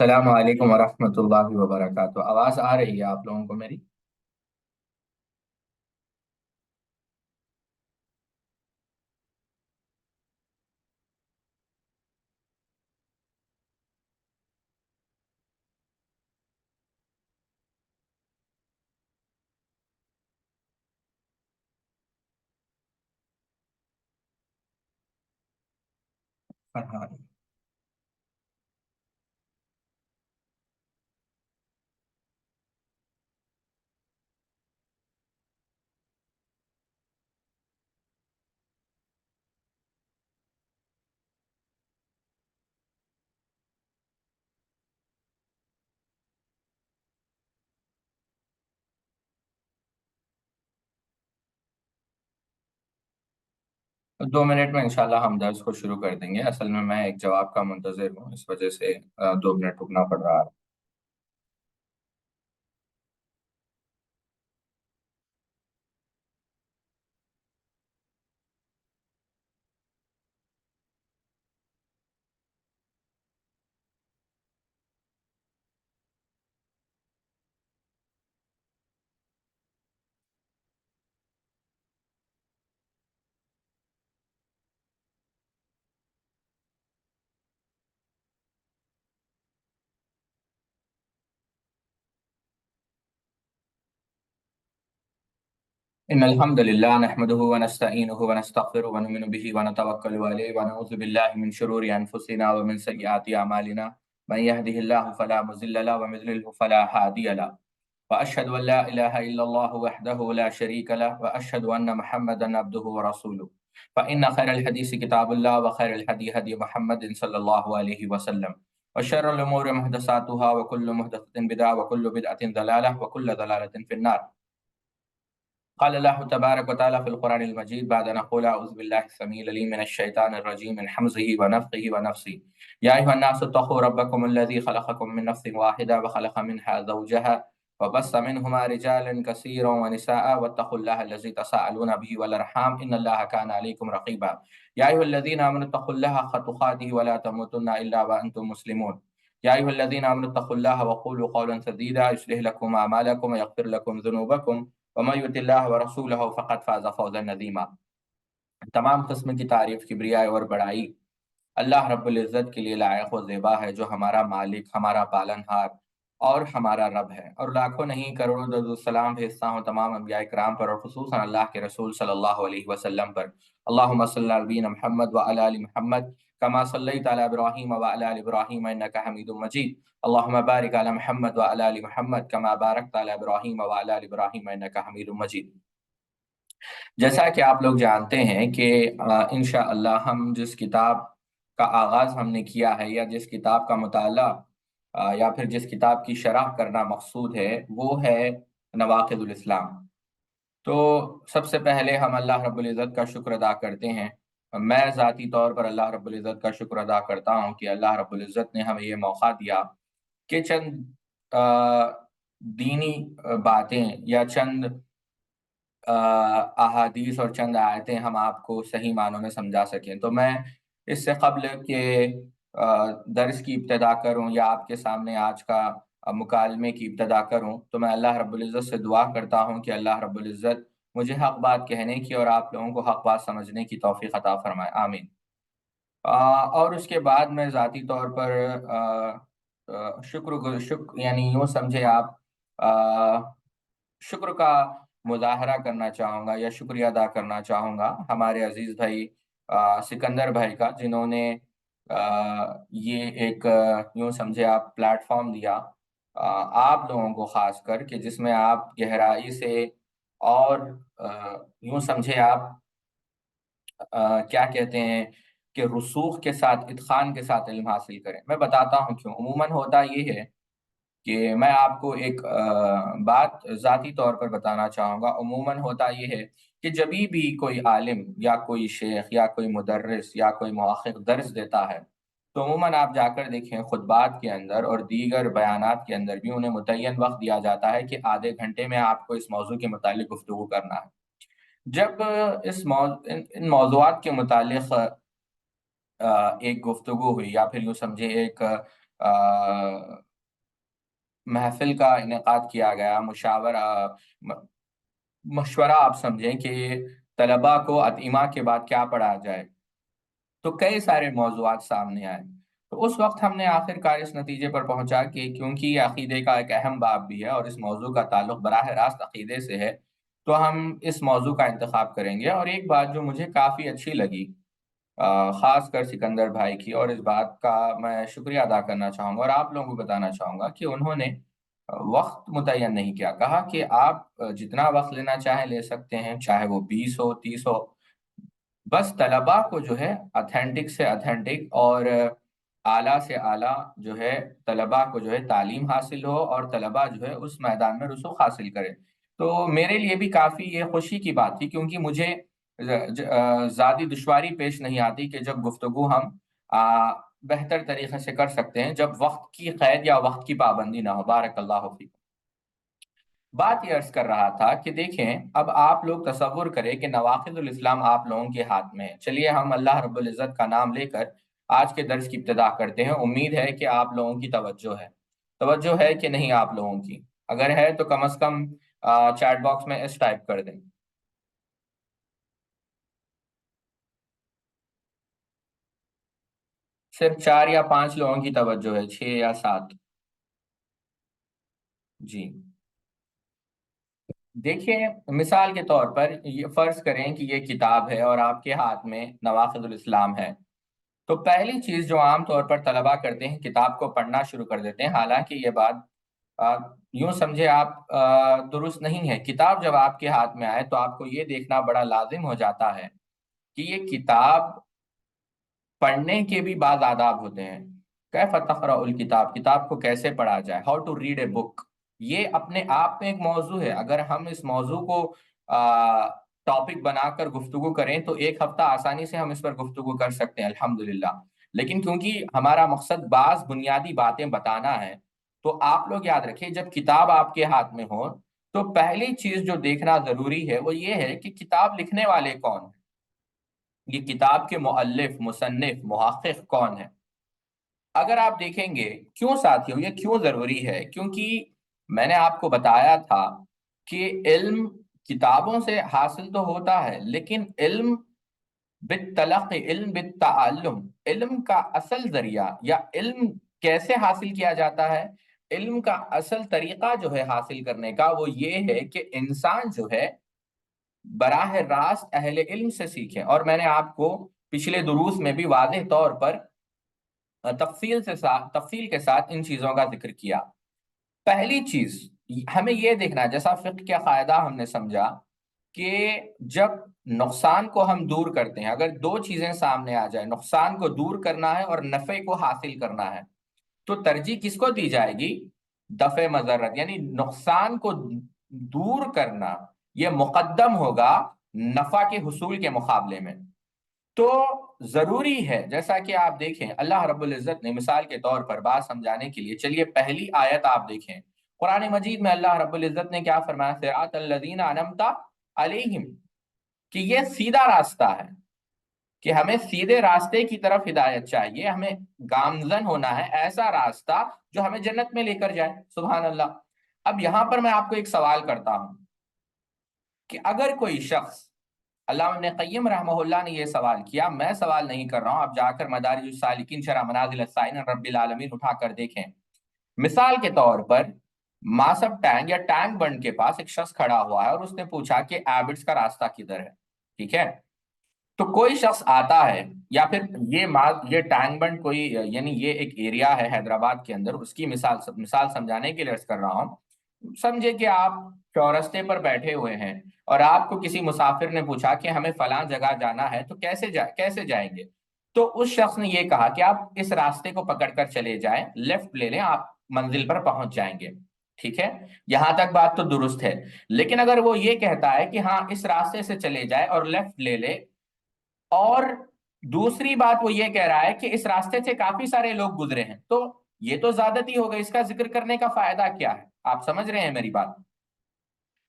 السلام علیکم ورحمۃ اللہ وبرکاتہ۔ آواز آ رہی ہے آپ لوگوں کو میری؟ ہاں، 2 منٹ میں انشاءاللہ ہم درس کو شروع کر دیں گے۔ اصل میں ایک جواب کا منتظر ہوں، اس وجہ سے 2 منٹ رکنا پڑ رہا ہے۔ ان الحمد للہ نحمده ونستعینه ونستغفره ونؤمن به ونتوکل علیہ ونعوذ باللہ من شرور انفسنا ومن سیئات اعمالنا من يهده الله فلا مضل له ومن يضلل فلا هادي له واشهد ان لا اله الا الله وحده لا شريك له واشهد ان محمدا عبده ورسوله فان خير الحديث كتاب الله وخير الهدي هدي محمد صلى الله عليه وسلم وشر الامور محدثاتها وكل محدثة بدعة وكل بدعة ضلالة وكل ضلالة في النار۔ قال الله تبارك وتعالى في القرآن المجيد بعد أن أقول أعوذ بالله السميع العليم من الشيطان الرجيم من حمزه ونفخه ونفسه يا أيها الناس اتقوا ربكم الذي خلقكم من نفس واحدة وخلق منها زوجها وبث منهما رجالا كثيرا ونساء واتقوا الله الذي تساءلون به والأرحام إن الله كان عليكم رقيبا يا أيها الذين آمنوا اتقوا الله حق تقاته ولا تموتن إلا وأنتم مسلمون يا أيها الذين آمنوا اتقوا الله وقولوا قولا سديدا يصلح لكم أعمالكم ويغفر لكم ذنوبكم ومن يطع الله ورسوله فقد فاز فوزا عظیما۔ تمام قسم کی تعریف، کبریائی اور بڑائی اللہ رب العزت کے لیے لائق و زیبا ہے، جو ہمارا مالک، ہمارا پالن ہار اور ہمارا رب ہے، اور لاکھوں نہیں کروڑوں درود و سلام بھیجتا ہوں تمام انبیاء کرام پر، اور خصوصاً اللہ کے رسول صلی اللہ علیہ وسلم پر۔ اللہم صلی علی نبینا محمد وعلی آل محمد کما صلیت علی ابراہیم وعلی آل ابراہیم انک حمید مجید۔ اللہم بارک علی محمد وعلی آل محمد کما بارکت علی ابراہیم وعلی آل ابراہیم انک حمید مجید۔ جیسا کہ آپ لوگ جانتے ہیں کہ انشاءاللہ ہم جس کتاب کا آغاز ہم نے کیا ہے، یا جس کتاب کا مطالعہ یا پھر جس کتاب کی شرح کرنا مقصود ہے، وہ ہے نواقض الاسلام۔ تو سب سے پہلے ہم اللہ رب العزت کا شکر ادا کرتے ہیں۔ میں ذاتی طور پر اللہ رب العزت کا شکر ادا کرتا ہوں کہ اللہ رب العزت نے ہمیں یہ موقع دیا کہ چند دینی باتیں یا چند احادیث اور چند آیتیں ہم آپ کو صحیح معنوں میں سمجھا سکیں۔ تو میں اس سے قبل کہ درس کی ابتدا کروں یا آپ کے سامنے آج کا مکالمے کی ابتدا کروں، تو میں اللہ رب العزت سے دعا کرتا ہوں کہ اللہ رب العزت مجھے حق بات کہنے کی اور آپ لوگوں کو حق بات سمجھنے کی توفیق عطا فرمائے، آمین۔ اور اس کے بعد میں ذاتی طور پر شکر یعنی یوں سمجھے آپ شکر کا مظاہرہ کرنا چاہوں گا یا شکریہ ادا کرنا چاہوں گا ہمارے عزیز بھائی سکندر بھائی کا، جنہوں نے یہ ایک یوں سمجھے آپ پلیٹ فارم دیا آپ لوگوں کو، خاص کر کہ جس میں آپ گہرائی سے اور یوں سمجھے آپ کیا کہتے ہیں کہ رسوخ کے ساتھ، اتقان کے ساتھ علم حاصل کریں۔ میں بتاتا ہوں کیوں۔ عموماً ہوتا یہ ہے کہ میں آپ کو ایک بات ذاتی طور پر بتانا چاہوں گا۔ عموماً ہوتا یہ ہے کہ جبھی بھی کوئی عالم یا کوئی شیخ یا کوئی مدرس یا کوئی محقق درس دیتا ہے، تو عموماً آپ جا کر دیکھیں خطبات کے اندر اور دیگر بیانات کے اندر بھی انہیں متعین وقت دیا جاتا ہے کہ آدھے گھنٹے میں آپ کو اس موضوع کے متعلق گفتگو کرنا ہے۔ جب ان موضوعات کے متعلق ایک گفتگو ہوئی، یا پھر یوں سمجھے ایک محفل کا انعقاد کیا گیا، مشورہ آپ سمجھیں کہ طلباء کو اطعمہ کے بعد کیا پڑھا جائے، تو کئی سارے موضوعات سامنے آئے۔ تو اس وقت ہم نے آخر کار اس نتیجے پر پہنچا کہ کیونکہ یہ عقیدے کا ایک اہم باب بھی ہے اور اس موضوع کا تعلق براہ راست عقیدے سے ہے، تو ہم اس موضوع کا انتخاب کریں گے۔ اور ایک بات جو مجھے کافی اچھی لگی، خاص کر سکندر بھائی کی، اور اس بات کا میں شکریہ ادا کرنا چاہوں گا اور آپ لوگوں کو بتانا چاہوں گا کہ انہوں نے وقت متعین نہیں کیا، کہا کہ آپ جتنا وقت لینا چاہیں لے سکتے ہیں، چاہے وہ 20 ہو 30 ہو، بس طلباء کو جو ہے اتھینٹک سے اتھینٹک اور اعلیٰ سے اعلیٰ جو ہے طلباء کو جو ہے تعلیم حاصل ہو اور طلباء جو ہے اس میدان میں رسوخ حاصل کرے۔ تو میرے لیے بھی کافی یہ خوشی کی بات تھی، کیونکہ مجھے زیادہ دشواری پیش نہیں آتی کہ جب گفتگو ہم بہتر طریقے سے کر سکتے ہیں جب وقت کی قید یا وقت کی پابندی نہ ہو۔ بارک اللہ فیکم۔ بات یہ عرض کر رہا تھا کہ دیکھیں، اب آپ لوگ تصور کریں کہ نواقض الاسلام آپ لوگوں کے ہاتھ میں ہے۔ چلیے ہم اللہ رب العزت کا نام لے کر آج کے درس کی ابتدا کرتے ہیں۔ امید ہے کہ آپ لوگوں کی توجہ ہے کہ نہیں آپ لوگوں کی؟ اگر ہے تو کم از کم چیٹ باکس میں اس ٹائپ کر دیں۔ صرف 4 یا 5 لوگوں کی توجہ ہے، 6 یا 7؟ جی دیکھیے، مثال کے طور پر یہ فرض کریں کہ یہ کتاب ہے اور آپ کے ہاتھ میں نواقض الاسلام ہے، تو پہلی چیز جو عام طور پر طلباء کرتے ہیں کتاب کو پڑھنا شروع کر دیتے ہیں۔ حالانکہ یہ بات آ، یوں سمجھے آپ درست نہیں ہے۔ کتاب جب آپ کے ہاتھ میں آئے تو آپ کو یہ دیکھنا بڑا لازم ہو جاتا ہے کہ یہ کتاب پڑھنے کے بھی بعض آداب ہوتے ہیں۔ کیف تقرأ الکتاب، کتاب کو کیسے پڑھا جائے، ہاؤ ٹو ریڈ اے بک، یہ اپنے آپ میں ایک موضوع ہے۔ اگر ہم اس موضوع کو ٹاپک بنا کر گفتگو کریں تو ایک ہفتہ آسانی سے ہم اس پر گفتگو کر سکتے ہیں الحمدللہ۔ لیکن کیونکہ ہمارا مقصد بعض بنیادی باتیں بتانا ہے، تو آپ لوگ یاد رکھیں جب کتاب آپ کے ہاتھ میں ہو تو پہلی چیز جو دیکھنا ضروری ہے وہ یہ ہے کہ کتاب لکھنے والے کون ہیں، یہ کتاب کے مؤلف، مصنف، محقق کون ہے۔ اگر آپ دیکھیں گے کیوں ساتھیوں یہ کیوں ضروری ہے، کیونکہ میں نے آپ کو بتایا تھا کہ علم کتابوں سے حاصل تو ہوتا ہے، لیکن علم بالتلقی، علم بالتعلم، علم کا اصل ذریعہ یا علم کیسے حاصل کیا جاتا ہے، علم کا اصل طریقہ جو ہے حاصل کرنے کا وہ یہ ہے کہ انسان جو ہے براہ راست اہل علم سے سیکھیں۔ اور میں نے آپ کو پچھلے دروس میں بھی واضح طور پر تفصیل کے ساتھ ان چیزوں کا ذکر کیا۔ پہلی چیز ہمیں یہ دیکھنا ہے، جیسا فقہ کا قاعدہ ہم نے سمجھا کہ جب نقصان کو ہم دور کرتے ہیں، اگر دو چیزیں سامنے آ جائیں، نقصان کو دور کرنا ہے اور نفع کو حاصل کرنا ہے، تو ترجیح کس کو دی جائے گی؟ دفع مضرت، یعنی نقصان کو دور کرنا یہ مقدم ہوگا نفع کے حصول کے مقابلے میں۔ تو ضروری ہے، جیسا کہ آپ دیکھیں اللہ رب العزت نے مثال کے طور پر بات سمجھانے کے لیے، چلیے پہلی آیت آپ دیکھیں قرآن مجید میں اللہ رب العزت نے کیا فرمایا، صراط الذین انعمت علیہم، کہ یہ سیدھا راستہ ہے، کہ ہمیں سیدھے راستے کی طرف ہدایت چاہیے، ہمیں گامزن ہونا ہے ایسا راستہ جو ہمیں جنت میں لے کر جائے۔ سبحان اللہ۔ اب یہاں پر میں آپ کو ایک سوال کرتا ہوں کہ اگر کوئی شخص، علامہ ابن قیم رحمہ اللہ نے یہ سوال کیا، میں سوال نہیں کر رہا ہوں، آپ جا کر مدارج السالکین شرح منازل السائلین رب العالمین اٹھا کر دیکھیں۔ مثال کے طور پر ماسب ٹینگ یا ٹینک بنڈ کے پاس ایک شخص کھڑا ہوا ہے اور اس نے پوچھا کہ ایبٹس کا راستہ کدھر ہے، ٹھیک ہے؟ تو کوئی شخص آتا ہے، یا پھر یہ ٹینک بنڈ کوئی، یعنی یہ ایک ایریا ہے حیدرآباد کے اندر، اس کی مثال سمجھانے کے لیے عرض کر رہا ہوں۔ سمجھے کہ آپ چورستے پر بیٹھے ہوئے ہیں اور آپ کو کسی مسافر نے پوچھا کہ ہمیں فلاں جگہ جانا ہے تو کیسے جائیں گے؟ تو اس شخص نے یہ کہا کہ آپ اس راستے کو پکڑ کر چلے جائیں، لیفٹ لے لیں، آپ منزل پر پہنچ جائیں گے، ٹھیک ہے؟ یہاں تک بات تو درست ہے۔ لیکن اگر وہ یہ کہتا ہے کہ ہاں اس راستے سے چلے جائے اور لیفٹ لے لے، اور دوسری بات وہ یہ کہہ رہا ہے کہ اس راستے سے کافی سارے لوگ گزرے ہیں، تو یہ تو زیادتی ہو گئی، اس کا ذکر کرنے کا فائدہ کیا ہے؟ آپ سمجھ رہے ہیں میری بات؟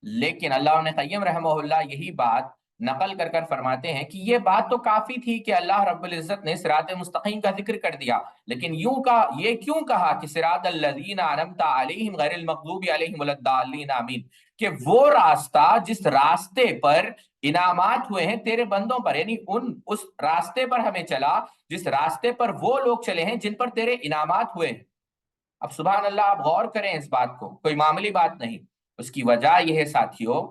لیکن اللہ نے قیم رحمہ اللہ یہی بات نقل کر کر فرماتے ہیں کہ یہ بات تو کافی تھی کہ اللہ رب العزت نے صراط مستقیم کا ذکر کر دیا، لیکن یہ کیوں کہا کہ صراط الذین انعمت علیہم غیر المغضوب علیہم ولا الضالین آمین، کہ وہ راستہ جس راستے پر انعامات ہوئے ہیں تیرے بندوں پر، یعنی اس راستے پر ہمیں چلا جس راستے پر وہ لوگ چلے ہیں جن پر تیرے انعامات ہوئے ہیں۔ اب سبحان اللہ، آپ غور کریں اس بات کو، کوئی معمولی بات نہیں۔ اس کی وجہ یہ ہے ساتھیوں،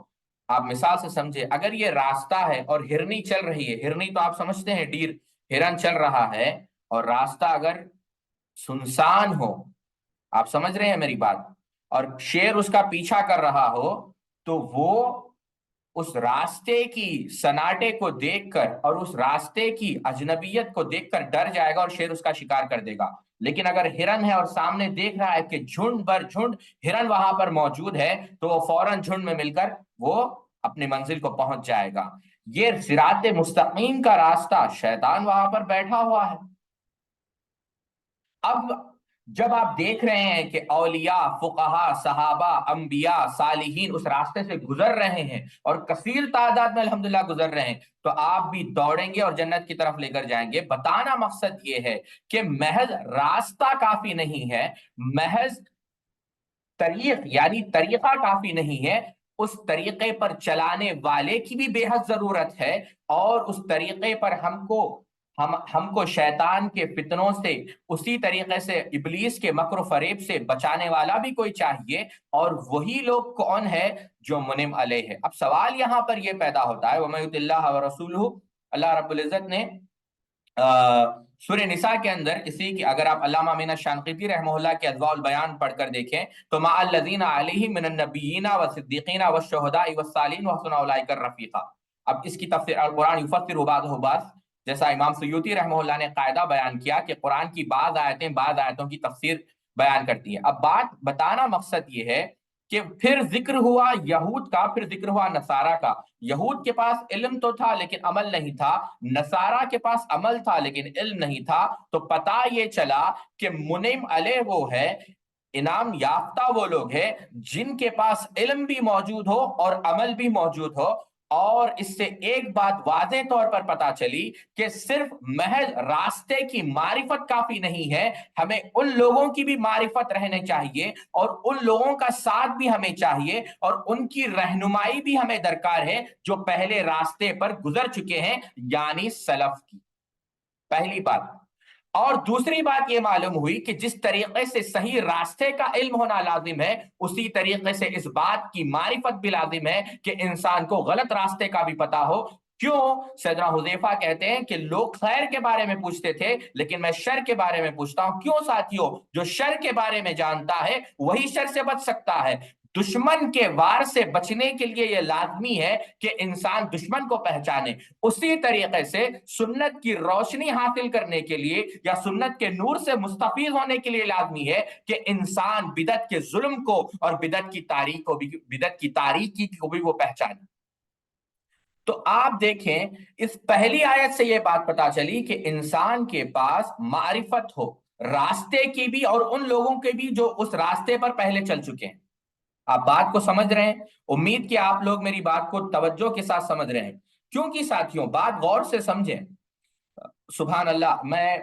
آپ مثال سے سمجھے، اگر یہ راستہ ہے اور ہرنی چل رہی ہے، ہرنی تو آپ سمجھتے ہیں ڈیر، ہرن چل رہا ہے، اور راستہ اگر سنسان ہو، آپ سمجھ رہے ہیں میری بات، اور شیر اس کا پیچھا کر رہا ہو، تو وہ اس راستے کی سناٹے کو دیکھ کر اور اس راستے کی اجنبیت کو دیکھ کر ڈر جائے گا اور شیر اس کا شکار کر دے گا۔ لیکن اگر ہرن ہے اور سامنے دیکھ رہا ہے کہ جھنڈ بر جھنڈ ہرن وہاں پر موجود ہے، تو وہ فوراً جھنڈ میں مل کر وہ اپنی منزل کو پہنچ جائے گا۔ یہ صراط مستقیم کا راستہ، شیطان وہاں پر بیٹھا ہوا ہے۔ اب جب آپ دیکھ رہے ہیں کہ اولیاء، فقہاء، صحابہ، انبیاء، صالحین اس راستے سے گزر رہے ہیں اور کثیر تعداد میں الحمدللہ گزر رہے ہیں، تو آپ بھی دوڑیں گے اور جنت کی طرف لے کر جائیں گے۔ بتانا مقصد یہ ہے کہ محض راستہ کافی نہیں ہے، محض طریق یعنی طریقہ کافی نہیں ہے، اس طریقے پر چلانے والے کی بھی بے حد ضرورت ہے، اور اس طریقے پر ہم کو شیطان کے فتنوں سے، اسی طریقے سے ابلیس کے مکر و فریب سے بچانے والا بھی کوئی چاہیے، اور وہی لوگ کون ہے جو منعم علیہ ہے۔ اب سوال یہاں پر یہ پیدا ہوتا ہے، وَمَن یُطِعِ اللَّهَ وَرَسُولَهُ، اللہ رب العزت نے سورہ نساء کے اندر اسی کی، اگر آپ علامہ امین الشانقیطی رحمہ اللہ کے اضواء البیان پڑھ کر دیکھیں تو مع الذین علیہم من النبیین والصدیقین والشہداء والصالحین وحسن اولئک الرفیقا۔ اب اس کی تفسیر القرآن یفسر بعضہ بعض، جیسا امام سیوطی رحمہ اللہ نے قاعدہ بیان کیا کہ قرآن کی بعض آیتیں بعض آیتوں کی تفسیر بیان کرتی ہیں۔ اب بات بتانا مقصد یہ ہے کہ پھر ذکر ہوا یہود کا، پھر ذکر ہوا نصارہ کا۔ یہود کے پاس علم تو تھا لیکن عمل نہیں تھا، نصارہ کے پاس عمل تھا لیکن علم نہیں تھا۔ تو پتہ یہ چلا کہ منعم علیہ وہ ہے، انعام یافتہ وہ لوگ ہیں جن کے پاس علم بھی موجود ہو اور عمل بھی موجود ہو۔ اور اس سے ایک بات واضح طور پر پتا چلی کہ صرف محض راستے کی معرفت کافی نہیں ہے، ہمیں ان لوگوں کی بھی معرفت رہنے چاہیے، اور ان لوگوں کا ساتھ بھی ہمیں چاہیے، اور ان کی رہنمائی بھی ہمیں درکار ہے جو پہلے راستے پر گزر چکے ہیں، یعنی سلف کی۔ پہلی بات۔ اور دوسری بات یہ معلوم ہوئی کہ جس طریقے سے صحیح راستے کا علم ہونا لازم ہے، اسی طریقے سے اس بات کی معرفت بھی لازم ہے کہ انسان کو غلط راستے کا بھی پتا ہو۔ کیوں؟ سیدنا حذیفہ کہتے ہیں کہ لوگ خیر کے بارے میں پوچھتے تھے لیکن میں شر کے بارے میں پوچھتا ہوں۔ کیوں ساتھیوں؟ جو شر کے بارے میں جانتا ہے وہی شر سے بچ سکتا ہے۔ دشمن کے وار سے بچنے کے لیے یہ لازمی ہے کہ انسان دشمن کو پہچانے، اسی طریقے سے سنت کی روشنی حاصل کرنے کے لیے یا سنت کے نور سے مستفیض ہونے کے لیے لازمی ہے کہ انسان بدعت کے ظلم کو اور بدعت کی تاریکی کو بھی وہ پہچانے۔ تو آپ دیکھیں اس پہلی آیت سے یہ بات پتا چلی کہ انسان کے پاس معرفت ہو راستے کی بھی اور ان لوگوں کے بھی جو اس راستے پر پہلے چل چکے ہیں۔ آپ بات کو سمجھ رہے ہیں؟ امید کہ آپ لوگ میری بات کو توجہ کے ساتھ سمجھ رہے ہیں، کیونکہ ساتھیوں بات غور سے سمجھیں۔ سبحان اللہ، میں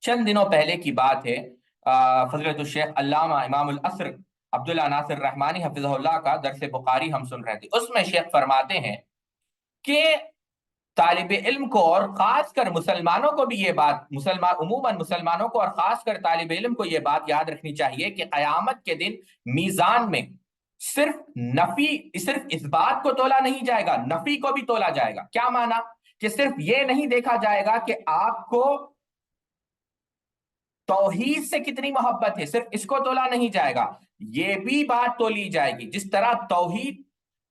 چند دنوں پہلے کی بات ہے، فضیلت الشیخ علامہ امام العصر عبداللہ ناصر رحمانی حفظہ اللہ کا درس بخاری ہم سن رہے تھے۔ اس میں شیخ فرماتے ہیں کہ طالب علم کو اور خاص کر مسلمانوں کو بھی یہ بات، عموماً مسلمانوں کو اور خاص کر طالب علم کو یہ بات یاد رکھنی چاہیے کہ قیامت کے دن میزان میں صرف اس بات کو تولا نہیں جائے گا، نفی کو بھی تولا جائے گا۔ کیا معنی؟ کہ صرف یہ نہیں دیکھا جائے گا کہ آپ کو توحید سے کتنی محبت ہے، صرف اس کو تولا نہیں جائے گا، یہ بھی بات تولی جائے گی جس طرح توحید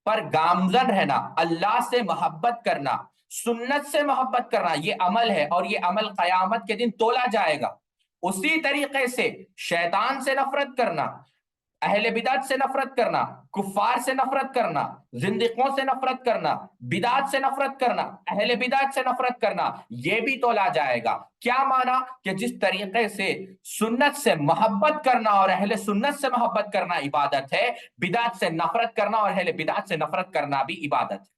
پر گامزن رہنا، اللہ سے محبت کرنا، سنت سے محبت کرنا، یہ عمل ہے اور یہ عمل قیامت کے دن تولا جائے گا۔ اسی طریقے سے شیطان سے نفرت کرنا، اہل بدعت سے نفرت کرنا، کفار سے نفرت کرنا، زندقوں سے نفرت کرنا، بدعت سے نفرت کرنا، اہل بدعت سے نفرت کرنا، یہ بھی تولا جائے گا۔ کیا معنی؟ کہ جس طریقے سے سنت سے محبت کرنا اور اہل سنت سے محبت کرنا عبادت ہے، بدعت سے نفرت کرنا اور اہل بدعت سے نفرت کرنا بھی عبادت ہے۔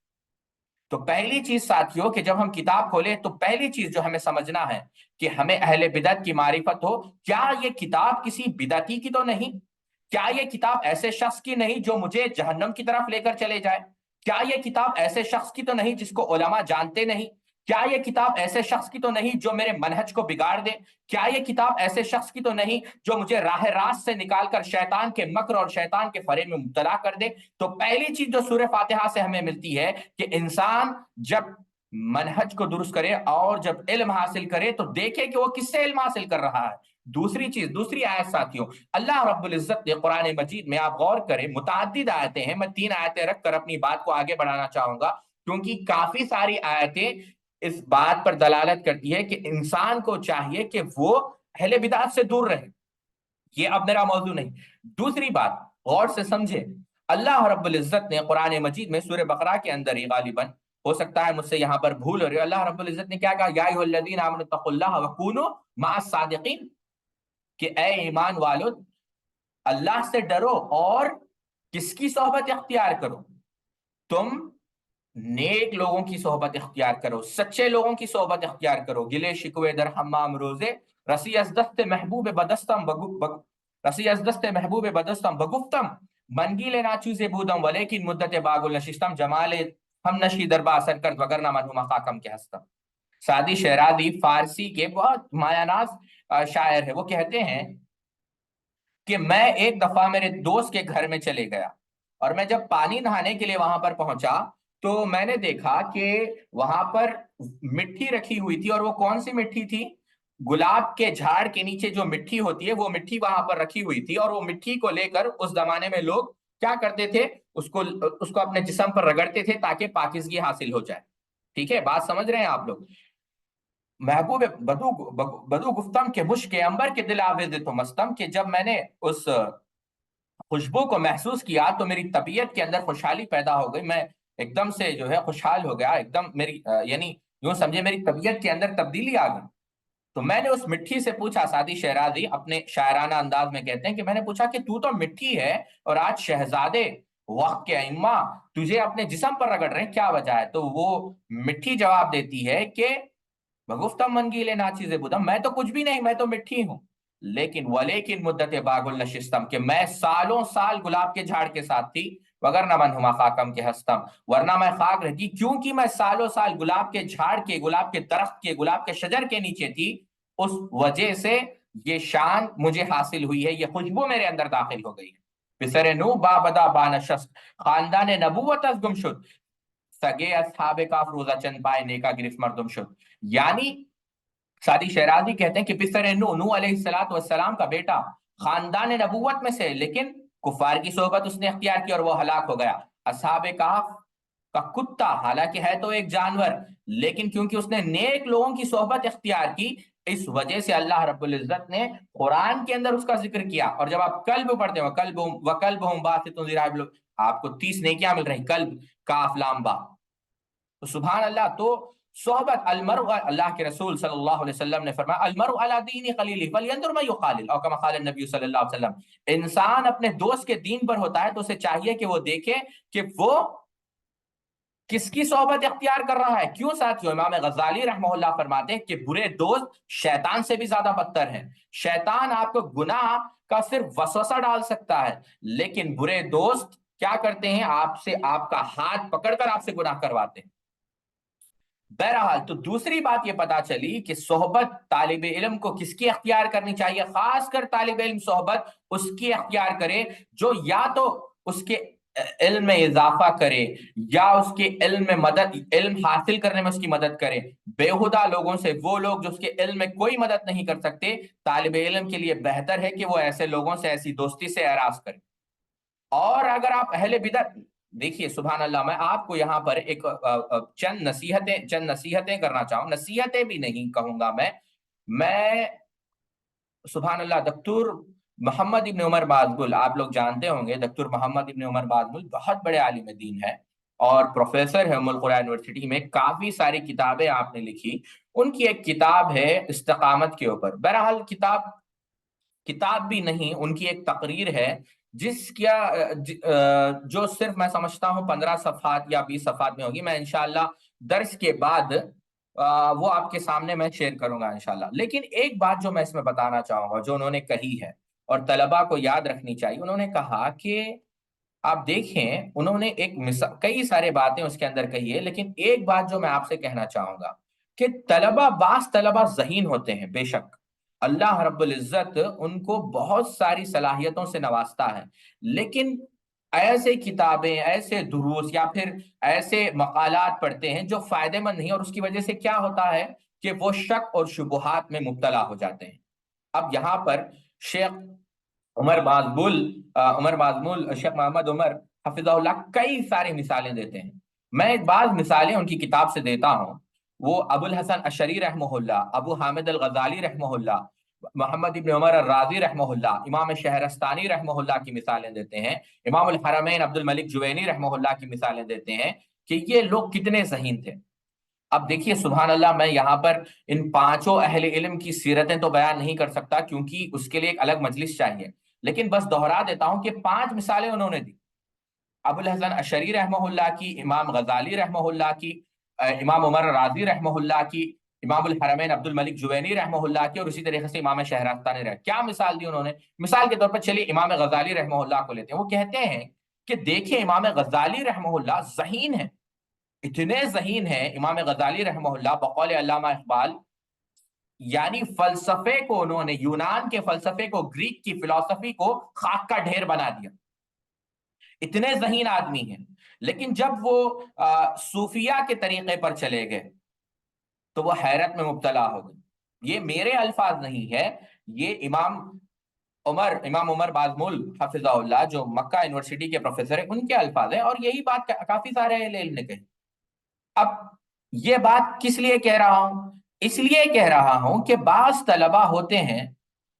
تو پہلی چیز ساتھیوں کہ جب ہم کتاب کھولیں تو پہلی چیز جو ہمیں سمجھنا ہے کہ ہمیں اہل بدعت کی معرفت ہو. کیا یہ کتاب کسی بدعتی کی تو نہیں؟ کیا یہ کتاب ایسے شخص کی نہیں جو مجھے جہنم کی طرف لے کر چلے جائے؟ کیا یہ کتاب ایسے شخص کی تو نہیں جس کو علماء جانتے نہیں؟ کیا یہ کتاب ایسے شخص کی تو نہیں جو میرے منہج کو بگاڑ دے؟ کیا یہ کتاب ایسے شخص کی تو نہیں جو مجھے راہ راست سے نکال کر شیطان کے مکر اور شیطان کے فریب میں مبتلا کر دے؟ تو پہلی چیز جو سورہ فاتحہ سے ہمیں ملتی ہے کہ انسان جب منہج کو درست کرے اور جب علم حاصل کرے تو دیکھے کہ وہ کس سے علم حاصل کر رہا ہے. دوسری چیز، دوسری آیت ساتھیوں، اللہ رب العزت نے قرآن مجید میں، آپ غور کریں، متعدد آیتیں ہیں، میں 3 آیتیں رکھ کر اپنی بات کو آگے بڑھانا چاہوں گا کیونکہ کافی ساری آیتیں اس بات پر دلالت کرتی ہے کہ انسان کو چاہیے کہ وہ اہل بدعت سے دور رہے. یہ اب میرا موضوع نہیں. دوسری بات غور سے سمجھے، اللہ رب العزت نے قرآن مجید میں سورہ بقرہ کے اندر ہی غالباً، ہو سکتا ہے مجھ سے یہاں پر بھول ہو رہی ہے، اللہ رب العزت نے کیا کہا؟ یا ایھا الذین آمنوا اتقوا اللہ وکونوا مع الصادقین، کہ اے ایمان والو اللہ سے ڈرو اور کس کی صحبت اختیار کرو؟ تم نیک لوگوں کی صحبت اختیار کرو، سچے لوگوں کی صحبت اختیار کرو. گلے شکوے در حمام روزے، رسی از دست محبوب بدستم رسی از دست محبوب بدستم بگفتم، منگی لینا چوزے بودم ولیکن مدت باگل نشستم، جمال ہم نشی دربا اثر کرد وگرنہ منہما خاکم کے ہستم. سعدی شہرازی فارسی کے بہت مایہ ناز شاعر ہے. وہ کہتے ہیں کہ میں ایک دفعہ میرے دوست کے گھر میں چلے گیا اور میں جب پانی نہانے کے لیے وہاں پر پہنچا تو میں نے دیکھا کہ وہاں پر مٹی رکھی ہوئی تھی. اور وہ کون سی مٹی تھی؟ گلاب کے جھاڑ کے نیچے جو مٹی ہوتی ہے وہ مٹی وہاں پر رکھی ہوئی تھی. اور وہ مٹی کو لے کر اس زمانے میں لوگ کیا کرتے تھے؟ اس کو اپنے جسم پر رگڑتے تھے تاکہ پاکیزگی حاصل ہو جائے. ٹھیک ہے، بات سمجھ رہے ہیں آپ لوگ؟ محبوب بدو گفتم کے مشک امبر کے دل آویز تو مستم، کہ جب میں نے اس خوشبو کو محسوس کیا تو میری طبیعت کے اندر خوشحالی پیدا ہو گئی. میں ایک دم سے جو ہے خوشحال ہو گیا، ایک دم میری یعنی یوں سمجھے میری طبیعت کے اندر تبدیلی آ گئی. تو میں نے اس مٹی سے پوچھا، سعدی شہرازی اپنے شاعرانہ انداز میں کہتے ہیں کہ میں نے پوچھا کہ تو مٹی ہے اور آج شہزادے وقت کے ائمہ تجھے اپنے جسم پر رگڑ رہے ہیں، کیا وجہ ہے؟ تو وہ مٹی جواب دیتی ہے کہ بگفتم منگیلے ناچیز بودم، میں تو کچھ بھی نہیں، میں تو مٹی ہوں، ولیکن مدت باغ النشستم، کہ میں سالوں سال گلاب کے جھاڑ کے ساتھ تھی، وگرنہ من ہما خاکم کے ہستم، ورنہ میں خاک رہتی، کیونکہ میں سالوں سال گلاب کے جھاڑ کے، گلاب کے درخت کے، گلاب کے شجر کے نیچے تھی. اس وجہ سے یہ شان مجھے حاصل ہوئی ہے، یہ خوشبو میرے اندر داخل ہو گئی ہے. پسر نو بابدا بانشست، خاندان نبوت از گم شد، سگے اصحاب کاف روزہ چند پائے نیکا گرفت مردم شد. یعنی سعدی شہرازی کہتے ہیں کہ پسر نو علیہ السلام والسلام کا بیٹا خاندان نبوت میں سے، لیکن کفار کی صحبت اس نے اختیار کی اور وہ ہلاک ہو گیا. اصحاب کہف کا کتا حالانکہ ہے تو ایک جانور، لیکن کیونکہ اس نے نیک لوگوں کی صحبت اختیار کی، اس وجہ سے اللہ رب العزت نے قرآن کے اندر اس کا ذکر کیا. اور جب آپ قلب پڑھتے ہیں وَقَلْبُهُمْ بَاسِطٌ ذِرَاعَیْهِ، آپ کو 30 نیکیاں مل رہی، قلب کاف لام با. تو سبحان اللہ. تو صحبت المرء، اللہ کے رسول صلی اللہ علیہ وسلم نے فرمایا المرء علی دین خلیلہ فلینظر من یخالل، او کما قال النبی صلی اللہ علیہ وسلم، انسان اپنے دوست کے دین پر ہوتا ہے تو اسے چاہیے کہ وہ دیکھے کہ وہ کس کی صحبت اختیار کر رہا ہے. کیوں ساتھیو؟ امام غزالی رحمہ اللہ فرماتے ہیں کہ برے دوست شیطان سے بھی زیادہ بدتر ہیں. شیطان آپ کو گناہ کا صرف وسوسہ ڈال سکتا ہے، لیکن برے دوست کیا کرتے ہیں؟ آپ سے، آپ کا ہاتھ پکڑ کر آپ سے گناہ کرواتے ہیں. بہرحال تو دوسری بات یہ پتا چلی کہ صحبت طالب علم کو کس کی اختیار کرنی چاہیے؟ خاص کر طالب علم صحبت اس کی اختیار کرے جو یا تو اس کے علم میں اضافہ کرے یا اس کے علم میں مدد، علم حاصل کرنے میں اس کی مدد کرے. بےہودہ لوگوں سے، وہ لوگ جو اس کے علم میں کوئی مدد نہیں کر سکتے، طالب علم کے لیے بہتر ہے کہ وہ ایسے لوگوں سے، ایسی دوستی سے اعراض کرے. اور اگر آپ اہل بدعت، دیکھیے سبحان اللہ، میں آپ کو یہاں پر ایک چند نصیحتیں کرنا چاہوں، نصیحتیں بھی نہیں کہوں گا میں سبحان اللہ. دکتور محمد ابن عمر بازگل، آپ لوگ جانتے ہوں گے، دکتور محمد ابن عمر بازگل بہت بڑے عالم دین ہے اور پروفیسر ہے ام القرآن یونیورسٹی میں، کافی ساری کتابیں آپ نے لکھی. ان کی ایک کتاب ہے استقامت کے اوپر. بہرحال کتاب بھی نہیں، ان کی ایک تقریر ہے جس کیا جو صرف میں سمجھتا ہوں 15 صفحات یا 20 صفحات میں ہوگی. میں انشاءاللہ درس کے بعد وہ آپ کے سامنے میں شیئر کروں گا انشاءاللہ۔ لیکن ایک بات جو میں اس میں بتانا چاہوں گا، جو انہوں نے کہی ہے اور طلباء کو یاد رکھنی چاہیے، انہوں نے کہا کہ آپ دیکھیں، انہوں نے ایک کئی سارے باتیں اس کے اندر کہی ہے، لیکن ایک بات جو میں آپ سے کہنا چاہوں گا کہ بعض طلباء ذہین ہوتے ہیں، بے شک اللہ رب العزت ان کو بہت ساری صلاحیتوں سے نوازتا ہے، لیکن ایسے کتابیں، ایسے دروس یا پھر ایسے مقالات پڑھتے ہیں جو فائدے مند نہیں، اور اس کی وجہ سے کیا ہوتا ہے کہ وہ شک اور شبہات میں مبتلا ہو جاتے ہیں۔ اب یہاں پر شیخ عمر بازمول، شیخ محمد عمر حفظہ اللہ کئی ساری مثالیں دیتے ہیں۔ میں بعض مثالیں ان کی کتاب سے دیتا ہوں۔ وہ ابو الحسن اشعری رحمہ اللہ، ابو حامد الغزالی رحمہ اللہ، محمد ابن عمر الرازی رحمہ اللہ، امام شہرستانی رحمہ اللہ کی مثالیں دیتے ہیں، امام الحرمین عبد الملک جوینی رحمہ اللہ کی مثالیں دیتے ہیں کہ یہ لوگ کتنے ذہین تھے۔ اب دیکھیے سبحان اللہ، میں یہاں پر ان پانچوں اہل علم کی سیرتیں تو بیان نہیں کر سکتا کیونکہ اس کے لیے ایک الگ مجلس چاہیے، لیکن بس دہرا دیتا ہوں کہ 5 مثالیں انہوں نے دی: ابو الحسن اشعری رحمہ اللہ کی، امام غزالی رحمہ اللہ کی، امام عمر راضی رحمہ اللہ کی، امام الحرمین عبد الملک جوینی رحمہ اللہ کی، اور اسی طریقے سے امام شہرستانی کیا مثال دی انہوں نے؟ مثال کے طور پر چلیے امام غزالی رحمہ اللہ کو لیتے ہیں۔ وہ کہتے ہیں کہ دیکھیں امام غزالی رحمہ اللہ ذہین ہیں، اتنے ذہین ہیں امام غزالی رحمہ اللہ، بقول علامہ اقبال، یعنی فلسفے کو انہوں نے، یونان کے فلسفے کو، گریک کی فلسفی کو خاک کا ڈھیر بنا دیا، اتنے ذہین آدمی ہیں۔ لیکن جب وہ صوفیہ کے طریقے پر چلے گئے تو وہ حیرت میں مبتلا ہو گئے۔ یہ میرے الفاظ نہیں ہے، یہ امام عمر بازمول حفظہ اللہ، جو مکہ یونیورسٹی کے پروفیسر ہیں، ان کے الفاظ ہیں، اور یہی بات کافی سارے اہل علم نے کہی۔ اب یہ بات کس لیے کہہ رہا ہوں؟ اس لیے کہہ رہا ہوں کہ بعض طلباء ہوتے ہیں،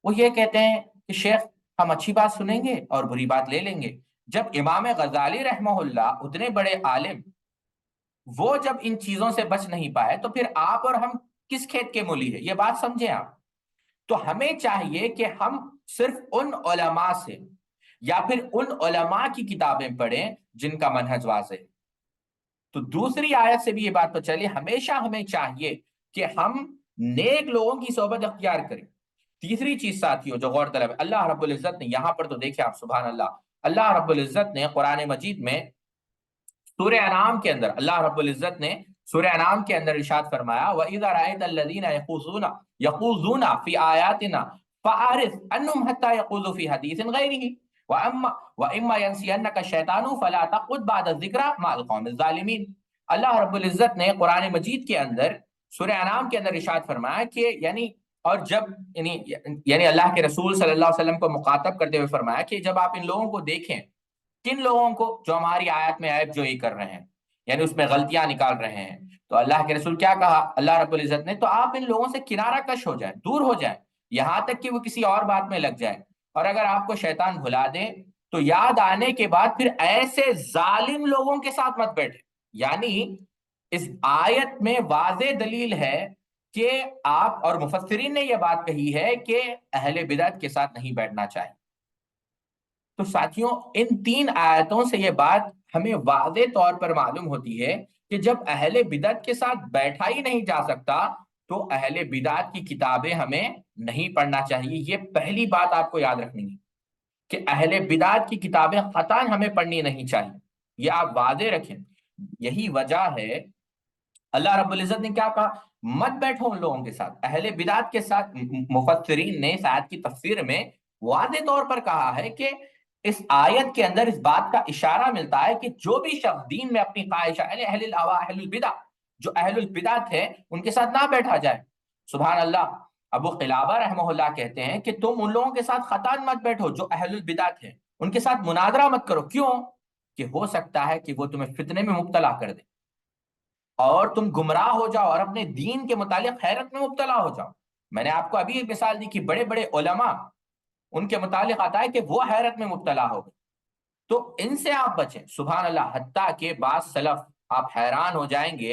وہ یہ کہتے ہیں کہ شیخ ہم اچھی بات سنیں گے اور بری بات لے لیں گے۔ جب امام غزالی رحمہ اللہ اتنے بڑے عالم، وہ جب ان چیزوں سے بچ نہیں پائے تو پھر آپ اور ہم کس کھیت کے مولی ہے؟ یہ بات سمجھیں آپ۔ تو ہمیں چاہیے کہ ہم صرف ان علماء سے یا پھر ان علماء کی کتابیں پڑھیں جن کا منہج واضح ہے۔ تو دوسری آیت سے بھی یہ بات تو چلی، ہمیشہ ہمیں چاہیے کہ ہم نیک لوگوں کی صحبت اختیار کریں۔ تیسری چیز ساتھیوں جو غور طلب ہے، اللہ رب العزت نے یہاں پر تو دیکھیں آپ، سبحان اللہ، اللہ رب العزت نے قرآن مجید میں سورہ انعام کے اندر، اللہ رب العزت نے سورہ انعام کے اندر ارشاد فرمایا، وَإِذَا رَأَيْتَ الَّذِينَ يَخُوضُونَ فِي آيَاتِنَا فَأَعْرِضْ عَنْهُمْ حَتَّى يَخُوضُوا فِي حَدِيثٍ غَيْرِهِ وَإِمَّا يَنْسِيَنَّكَ الشَّيْطَانُ فَلَا تَقْعُدْ بَعْدَ الذِّكْرَىٰ مَعَ الْقَوْمِ الظَّالِمِينَ۔ اللہ رب العزت نے قرآن مجید کے اندر سورہ انعام کے اندر ارشاد فرمایا کہ اور جب اللہ کے رسول صلی اللہ علیہ وسلم کو مخاطب کرتے ہوئے فرمایا کہ جب آپ ان لوگوں کو دیکھیں، کن لوگوں کو؟ جو ہماری آیت میں عیب جوئی کر رہے ہیں، یعنی اس میں غلطیاں نکال رہے ہیں، تو اللہ کے رسول کیا کہا اللہ رب العزت نے؟ تو آپ ان لوگوں سے کنارہ کش ہو جائیں، دور ہو جائیں، یہاں تک کہ وہ کسی اور بات میں لگ جائیں، اور اگر آپ کو شیطان بھلا دے تو یاد آنے کے بعد پھر ایسے ظالم لوگوں کے ساتھ مت بیٹھے۔ یعنی اس آیت میں واضح دلیل ہے کہ آپ، اور مفسرین نے یہ بات کہی ہے کہ اہل بدعت کے ساتھ نہیں بیٹھنا چاہیے۔ تو ساتھیوں، ان 3 آیتوں سے یہ بات ہمیں واضح طور پر معلوم ہوتی ہے کہ جب اہل بدعت کے ساتھ بیٹھا ہی نہیں جا سکتا تو اہل بدعت کی کتابیں ہمیں نہیں پڑھنا چاہیے۔ یہ پہلی بات آپ کو یاد رکھنی ہے کہ اہل بدعت کی کتابیں قطعاً ہمیں پڑھنی نہیں چاہیے، یہ آپ واضح رکھیں۔ یہی وجہ ہے اللہ رب العزت نے کیا کہا؟ مت بیٹھو ان لوگوں کے ساتھ، اہل بدعت کے ساتھ۔ مفسرین نے اس آیت کی تفسیر میں واضح طور پر کہا ہے کہ اس آیت کے اندر اس بات کا اشارہ ملتا ہے کہ جو بھی شخص دین میں اپنی خواہش، اہل الاہواء، اہل البدع، جو اہل البدعت ہے ان کے ساتھ نہ بیٹھا جائے۔ سبحان اللہ، ابو قلابہ رحمہ اللہ کہتے ہیں کہ تم ان لوگوں کے ساتھ قطعاً مت بیٹھو جو اہل البدعت ہیں، ان کے ساتھ مناظرہ مت کرو۔ کیوں؟ کہ ہو سکتا ہے کہ وہ تمہیں فتنے میں مبتلا کر دیں اور تم گمراہ ہو جاؤ اور اپنے دین کے متعلق حیرت میں مبتلا ہو جاؤ۔ میں نے آپ کو ابھی ایک مثال دی کہ بڑے بڑے علماء، ان کے متعلق آتا ہے کہ وہ حیرت میں مبتلا ہو گئے، تو ان سے آپ بچیں۔ سبحان اللہ، حتیٰ کہ بعض سلف، آپ حیران ہو جائیں گے،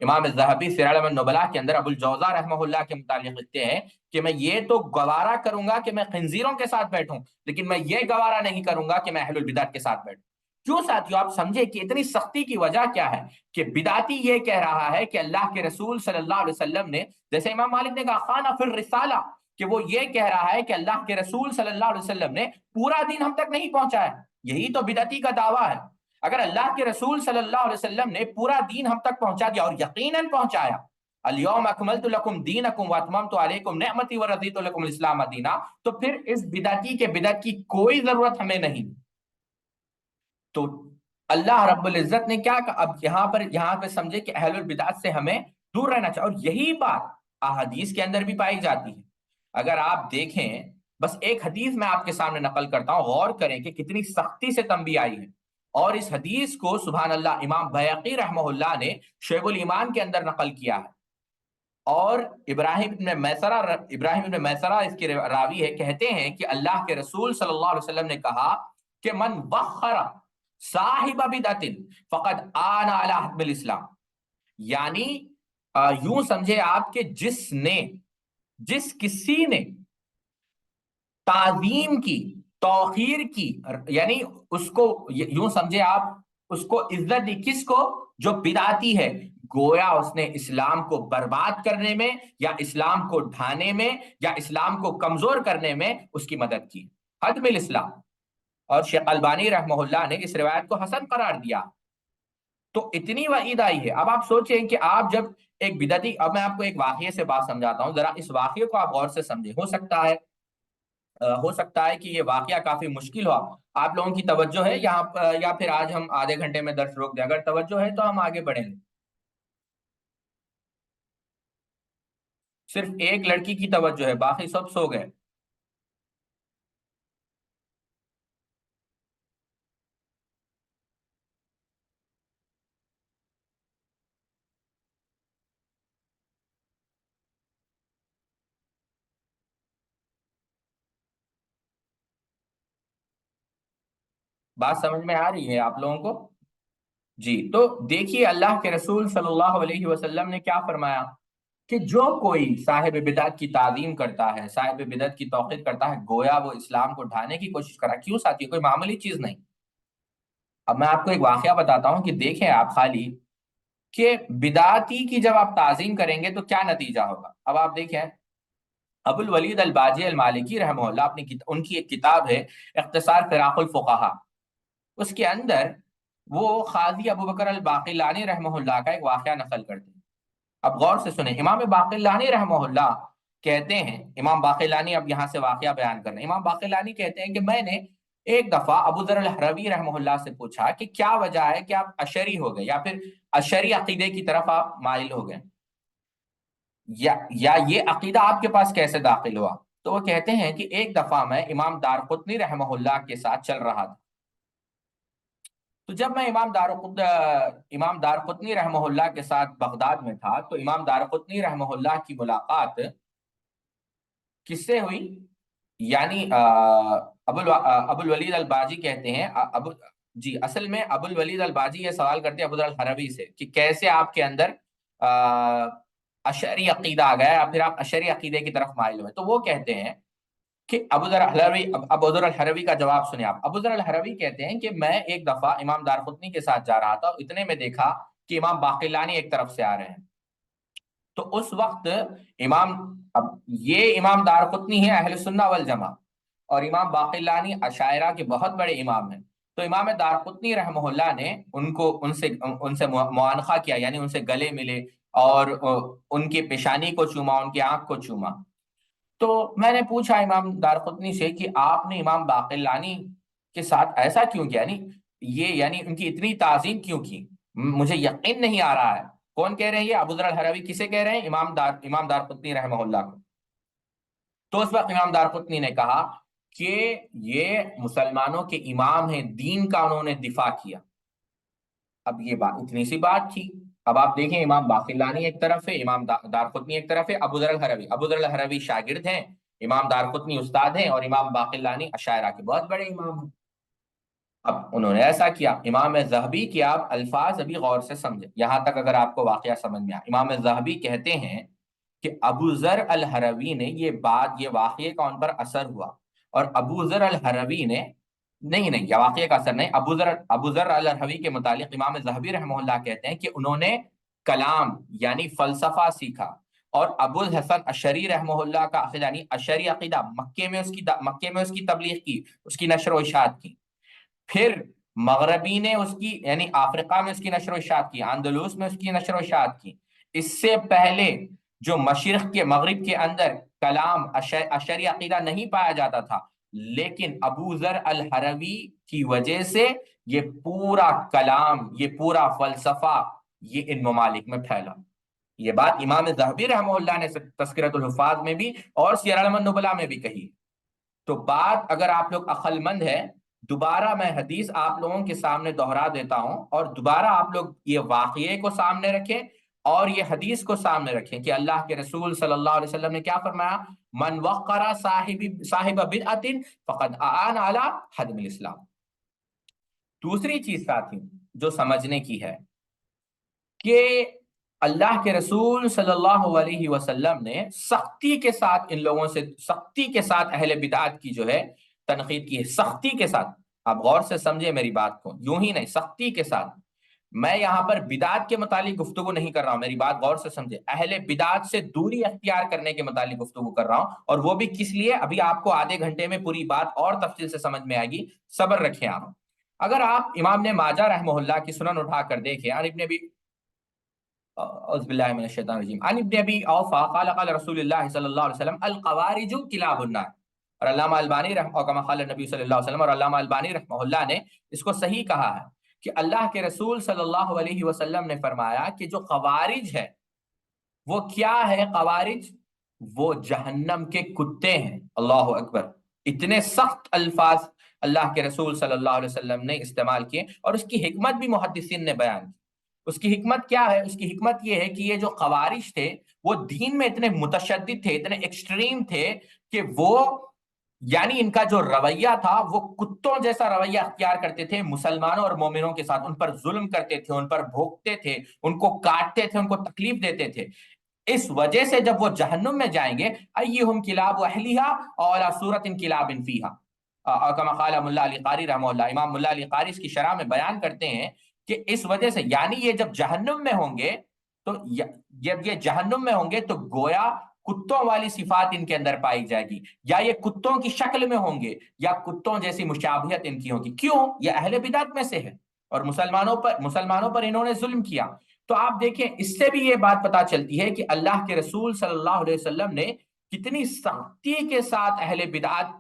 امام الذہبی سیر اعلام النبلاء کے اندر ابو الجوزا رحمہ اللہ کے متعلق لکھتے ہیں کہ میں یہ تو گوارا کروں گا کہ میں خنزیروں کے ساتھ بیٹھوں، لیکن میں یہ گوارا نہیں کروں گا کہ میں اہل البدعت کے ساتھ بیٹھوں۔ کیوں ساتھیوں؟ آپ سمجھے کہ اتنی سختی کی وجہ کیا ہے؟ کہ بدعتی یہ کہہ رہا ہے کہ اللہ کے رسول صلی اللہ علیہ وسلم نے، جیسے امام مالک نے کہا خانہ فی الرسالہ، کہ وہ یہ کہہ رہا ہے کہ اللہ کے رسول صلی اللہ علیہ وسلم نے پورا دین ہم تک نہیں پہنچایا. یہی تو بدعتی کا دعویٰ ہے. اگر اللہ کے رسول صلی اللہ علیہ وسلم نے پورا دین ہم تک پہنچا دیا، اور یقیناً پہنچایا، الیوم اکملت لکم دینکم واتممت علیکم نعمتی ورضیت لکم الاسلام دینا، تو پھر اس بدعتی کے بدعت کی کوئی ضرورت ہمیں نہیں. تو اللہ رب العزت نے کیا کہا؟ اب یہاں پہ سمجھے کہ اہل البدعت سے ہمیں دور رہنا چاہیے. اور یہی بات احادیث کے اندر بھی پائی جاتی ہے. اگر آپ دیکھیں، بس ایک حدیث میں آپ کے سامنے نقل کرتا ہوں، غور کریں کہ کتنی سختی سے تنبیہ آئی ہے. اور اس حدیث کو سبحان اللہ امام بیہقی رحمہ اللہ نے شعب الایمان کے اندر نقل کیا ہے. اور ابراہیم ابن میسرہ اس کے راوی ہے، کہتے ہیں کہ اللہ کے رسول صلی اللہ علیہ وسلم نے کہا کہ من وخر صاحب بدعت فقد آن علی حکم الاسلام. یعنی یوں سمجھے آپ کہ جس کسی نے تعظیم کی، توقیر کی، یعنی اس کو یوں سمجھے آپ، اس کو عزت دی. کس کو؟ جو بدعتی ہے. گویا اس نے اسلام کو برباد کرنے میں، یا اسلام کو ڈھانے میں، یا اسلام کو کمزور کرنے میں اس کی مدد کی. حتم الاسلام. اور شیخ البانی رحمہ اللہ نے اس روایت کو حسن قرار دیا. تو اتنی وعید آئی ہے. اب آپ سوچیں کہ آپ جب ایک بدعتی، اب میں آپ کو ایک واقعے سے بات سمجھاتا ہوں، ذرا اس واقعے کو آپ غور سے سمجھیں. ہو سکتا ہے کہ یہ واقعہ کافی مشکل ہو. آپ لوگوں کی توجہ ہے یہاں یا پھر آج ہم آدھے گھنٹے میں درس روک دیں؟ اگر توجہ ہے تو ہم آگے بڑھیں گے. صرف ایک لڑکی کی توجہ ہے، باقی سب سو گئے. بات سمجھ میں آ رہی ہے آپ لوگوں کو؟ جی. تو دیکھیے اللہ کے رسول صلی اللہ علیہ وسلم نے کیا فرمایا کہ جو کوئی صاحب بدعت کی تعظیم کرتا ہے، صاحب بدعت کی توقیر کرتا ہے، گویا وہ اسلام کو ڈھانے کی کوشش کرا. کیوں ساتھی؟ کوئی معمولی چیز نہیں. اب میں آپ کو ایک واقعہ بتاتا ہوں کہ دیکھیں آپ خالی کہ بدعتی کی جب آپ تعظیم کریں گے تو کیا نتیجہ ہوگا. اب آپ دیکھیں ابو الولید الباجی المالکی رحمہ اللہ، ان کی ایک کتاب ہے اختصار فراق الفقہا، اس کے اندر وہ قاضی ابو بکر الباقلانی رحمہ اللہ کا ایک واقعہ نقل کرتے ہیں. اب غور سے سنیں. امام باقلانی رحمہ اللہ کہتے ہیں، امام باقلانی اب یہاں سے واقعہ بیان کرنا. امام باقلانی کہتے ہیں کہ میں نے ایک دفعہ ابو ذر الحروی رحمہ اللہ سے پوچھا کہ کیا وجہ ہے کہ آپ اشری ہو گئے، یا پھر اشری عقیدے کی طرف آپ مائل ہو گئے، یا یہ عقیدہ آپ کے پاس کیسے داخل ہوا؟ تو وہ کہتے ہیں کہ ایک دفعہ میں امام دارقطنی رحمہ اللہ کے ساتھ چل رہا تھا. تو جب میں امام دارقطنی رحمہ اللہ کے ساتھ بغداد میں تھا، تو امام دارقطنی رحمہ اللہ کی ملاقات کس سے ہوئی؟ یعنی ابو الولید الباجی کہتے ہیں، جی اصل میں ابو الولید الباجی یہ سوال کرتے ہیں ابو ذر الحروی سے کہ کیسے آپ کے اندر اشعری عقیدہ آ گیا، یا پھر آپ اشعری عقیدے کی طرف مائل ہوئے. تو وہ کہتے ہیں کہ ابو ذر الحروی کا جواب سنیں آپ. ابو ذر الحروی کہتے ہیں کہ میں ایک دفعہ امام دارقطنی کے ساتھ جا رہا تھا، اتنے میں دیکھا کہ امام باقلانی ایک طرف سے آ رہے ہیں. تو اس وقت امام اب یہ امام دارقطنی ہے اہل سنہ والجماع، اور امام باقلانی اشاعرہ کے بہت بڑے امام ہیں. تو امام دارقطنی رحمہ اللہ نے ان سے معانقہ کیا، یعنی ان سے گلے ملے، اور ان کی پیشانی کو چوما، ان کی آنکھ کو چوما. تو میں نے پوچھا امام دارقطنی سے کہ آپ نے امام باقلانی کے ساتھ ایسا کیوں کیا، یعنی ان کی اتنی تعظیم کیوں کی؟ مجھے یقین نہیں آ رہا ہے. کون کہہ رہے ہیں یہ؟ ابو ذر الحروی. کسے کہہ رہے ہیں؟ امام دارقطنی رحمہ اللہ کو. تو اس وقت امام دارقطنی نے کہا کہ یہ مسلمانوں کے امام ہیں، دین کا انہوں نے دفاع کیا. اب یہ بات اتنی سی بات تھی. اب آپ دیکھیں امام باقلانی ایک طرف ہے، امام دارقطنی ایک طرف ہے، ابو ذر الحروی شاگرد ہیں، امام دارقطنی استاد ہیں، اور امام باقلانی اشاعرہ کے بہت بڑے امام ہیں. اب انہوں نے ایسا کیا. امام ذہبی کی آپ الفاظ ابھی غور سے سمجھیں، یہاں تک اگر آپ کو واقعہ سمجھ میں آئے. امام ذہبی کہتے ہیں کہ ابو ذر الحروی نے یہ واقعے کا ان پر اثر ہوا، اور ابو ذر الحروی نے نہیں نہیں، یہ واقعے کا اثر نہیں، ابو ذر الہروی کے متعلق امام ذہبی رحمہ اللہ کہتے ہیں کہ انہوں نے کلام یعنی فلسفہ سیکھا، اور ابو الحسن اشعری رحمہ اللہ کا عقیدہ یعنی اشعری عقیدہ مکے میں اس کی تبلیغ کی، اس کی نشر و اشاعت کی، پھر مغربی نے اس کی یعنی افریقہ میں اس کی نشر و اشاعت کی، اندلس میں اس کی نشر و اشاعت کی۔ اس سے پہلے جو مشرق کے مغرب کے اندر کلام اشعری عقیدہ نہیں پایا جاتا تھا، لیکن ابو ذر الحروی کی وجہ سے یہ پورا کلام، یہ پورا فلسفہ یہ ان ممالک میں پھیلا۔ یہ بات امام ذہبی رحمہ اللہ نے تذکرۃ الحفاظ میں بھی اور سیر اعلام النبلاء میں بھی کہی۔ تو بات اگر آپ لوگ عقل مند ہے، دوبارہ میں حدیث آپ لوگوں کے سامنے دہرا دیتا ہوں، اور دوبارہ آپ لوگ یہ واقعے کو سامنے رکھیں اور یہ حدیث کو سامنے رکھیں کہ اللہ کے رسول صلی اللہ علیہ وسلم نے کیا فرمایا، من وقر صاحب بدعت فقد اعان علی حدم الاسلام۔ دوسری چیز ساتھی جو سمجھنے کی ہے کہ اللہ کے رسول صلی اللہ علیہ وسلم نے سختی کے ساتھ ان لوگوں سے، سختی کے ساتھ اہل بدعات کی جو ہے تنقید کی ہے، سختی کے ساتھ۔ آپ غور سے سمجھے میری بات کو، یوں ہی نہیں، سختی کے ساتھ۔ میں یہاں پر بدعات کے متعلق گفتگو نہیں کر رہا ہوں، میری بات غور سے سمجھے، اہل بدعات سے دوری اختیار کرنے کے متعلق گفتگو کر رہا ہوں، اور وہ بھی کس لیے، ابھی آپ کو آدھے گھنٹے میں پوری بات اور تفصیل سے سمجھ میں آئے گی، صبر رکھیں آپ۔ اگر آپ امام نے ماجہ رحمہ اللہ کی سنن اٹھا کر دیکھیں، عن ابن ابی اعوذ باللہ من الشیطان الرجیم، عن ابن ابی اوفا قال قال رسول اللہ صلی اللہ علیہ وسلم القوارج کلاب النار، اور علامہ البانی رحمہ کما قال نبی صلی اللہ علیہ وسلم، اور علامہ البانی رحمہ اللہ نے اس کو صحیح کہا ہے کہ اللہ کے رسول صلی اللہ علیہ وسلم نے فرمایا کہ جو خوارج ہے وہ کیا ہے، خوارج وہ جہنم کے کتے ہیں۔ اللہ اکبر، اتنے سخت الفاظ اللہ کے رسول صلی اللہ علیہ وسلم نے استعمال کیے، اور اس کی حکمت بھی محدثین نے بیان کی۔ اس کی حکمت کیا ہے؟ اس کی حکمت یہ ہے کہ یہ جو خوارج تھے وہ دین میں اتنے متشدد تھے، اتنے ایکسٹریم تھے کہ وہ یعنی ان کا جو رویہ تھا وہ کتوں جیسا رویہ اختیار کرتے تھے مسلمانوں اور مومنوں کے ساتھ، ان پر ظلم کرتے تھے، ان پر بھونکتے تھے، ان کو کاٹتے تھے، ان کو تکلیف دیتے تھے۔ اس وجہ سے جب وہ جہنم میں جائیں گے، ایہم کلاب اہلیہا اولا سورۃ کلاب فیہا، کما قال ملا علی قاری رحمہ اللہ، امام ملا علی قاری اس کی شرح میں بیان کرتے ہیں کہ اس وجہ سے یعنی یہ جب جہنم میں ہوں گے تو جب یہ جہنم میں ہوں گے تو گویا کتوں والی صفات ان کے اندر پائی جائے گی، یا یہ کتوں کی شکل میں ہوں گے، یا کتوں جیسی مشابہت ان کی ہوگی۔ کیوں؟ یہ اہل بدعت میں سے ہے، اور مسلمانوں پر انہوں نے ظلم کیا۔ تو آپ دیکھیں اس سے بھی یہ بات پتا چلتی ہے کہ اللہ کے رسول صلی اللہ علیہ وسلم نے کتنی سختی کے ساتھ اہل بدعات،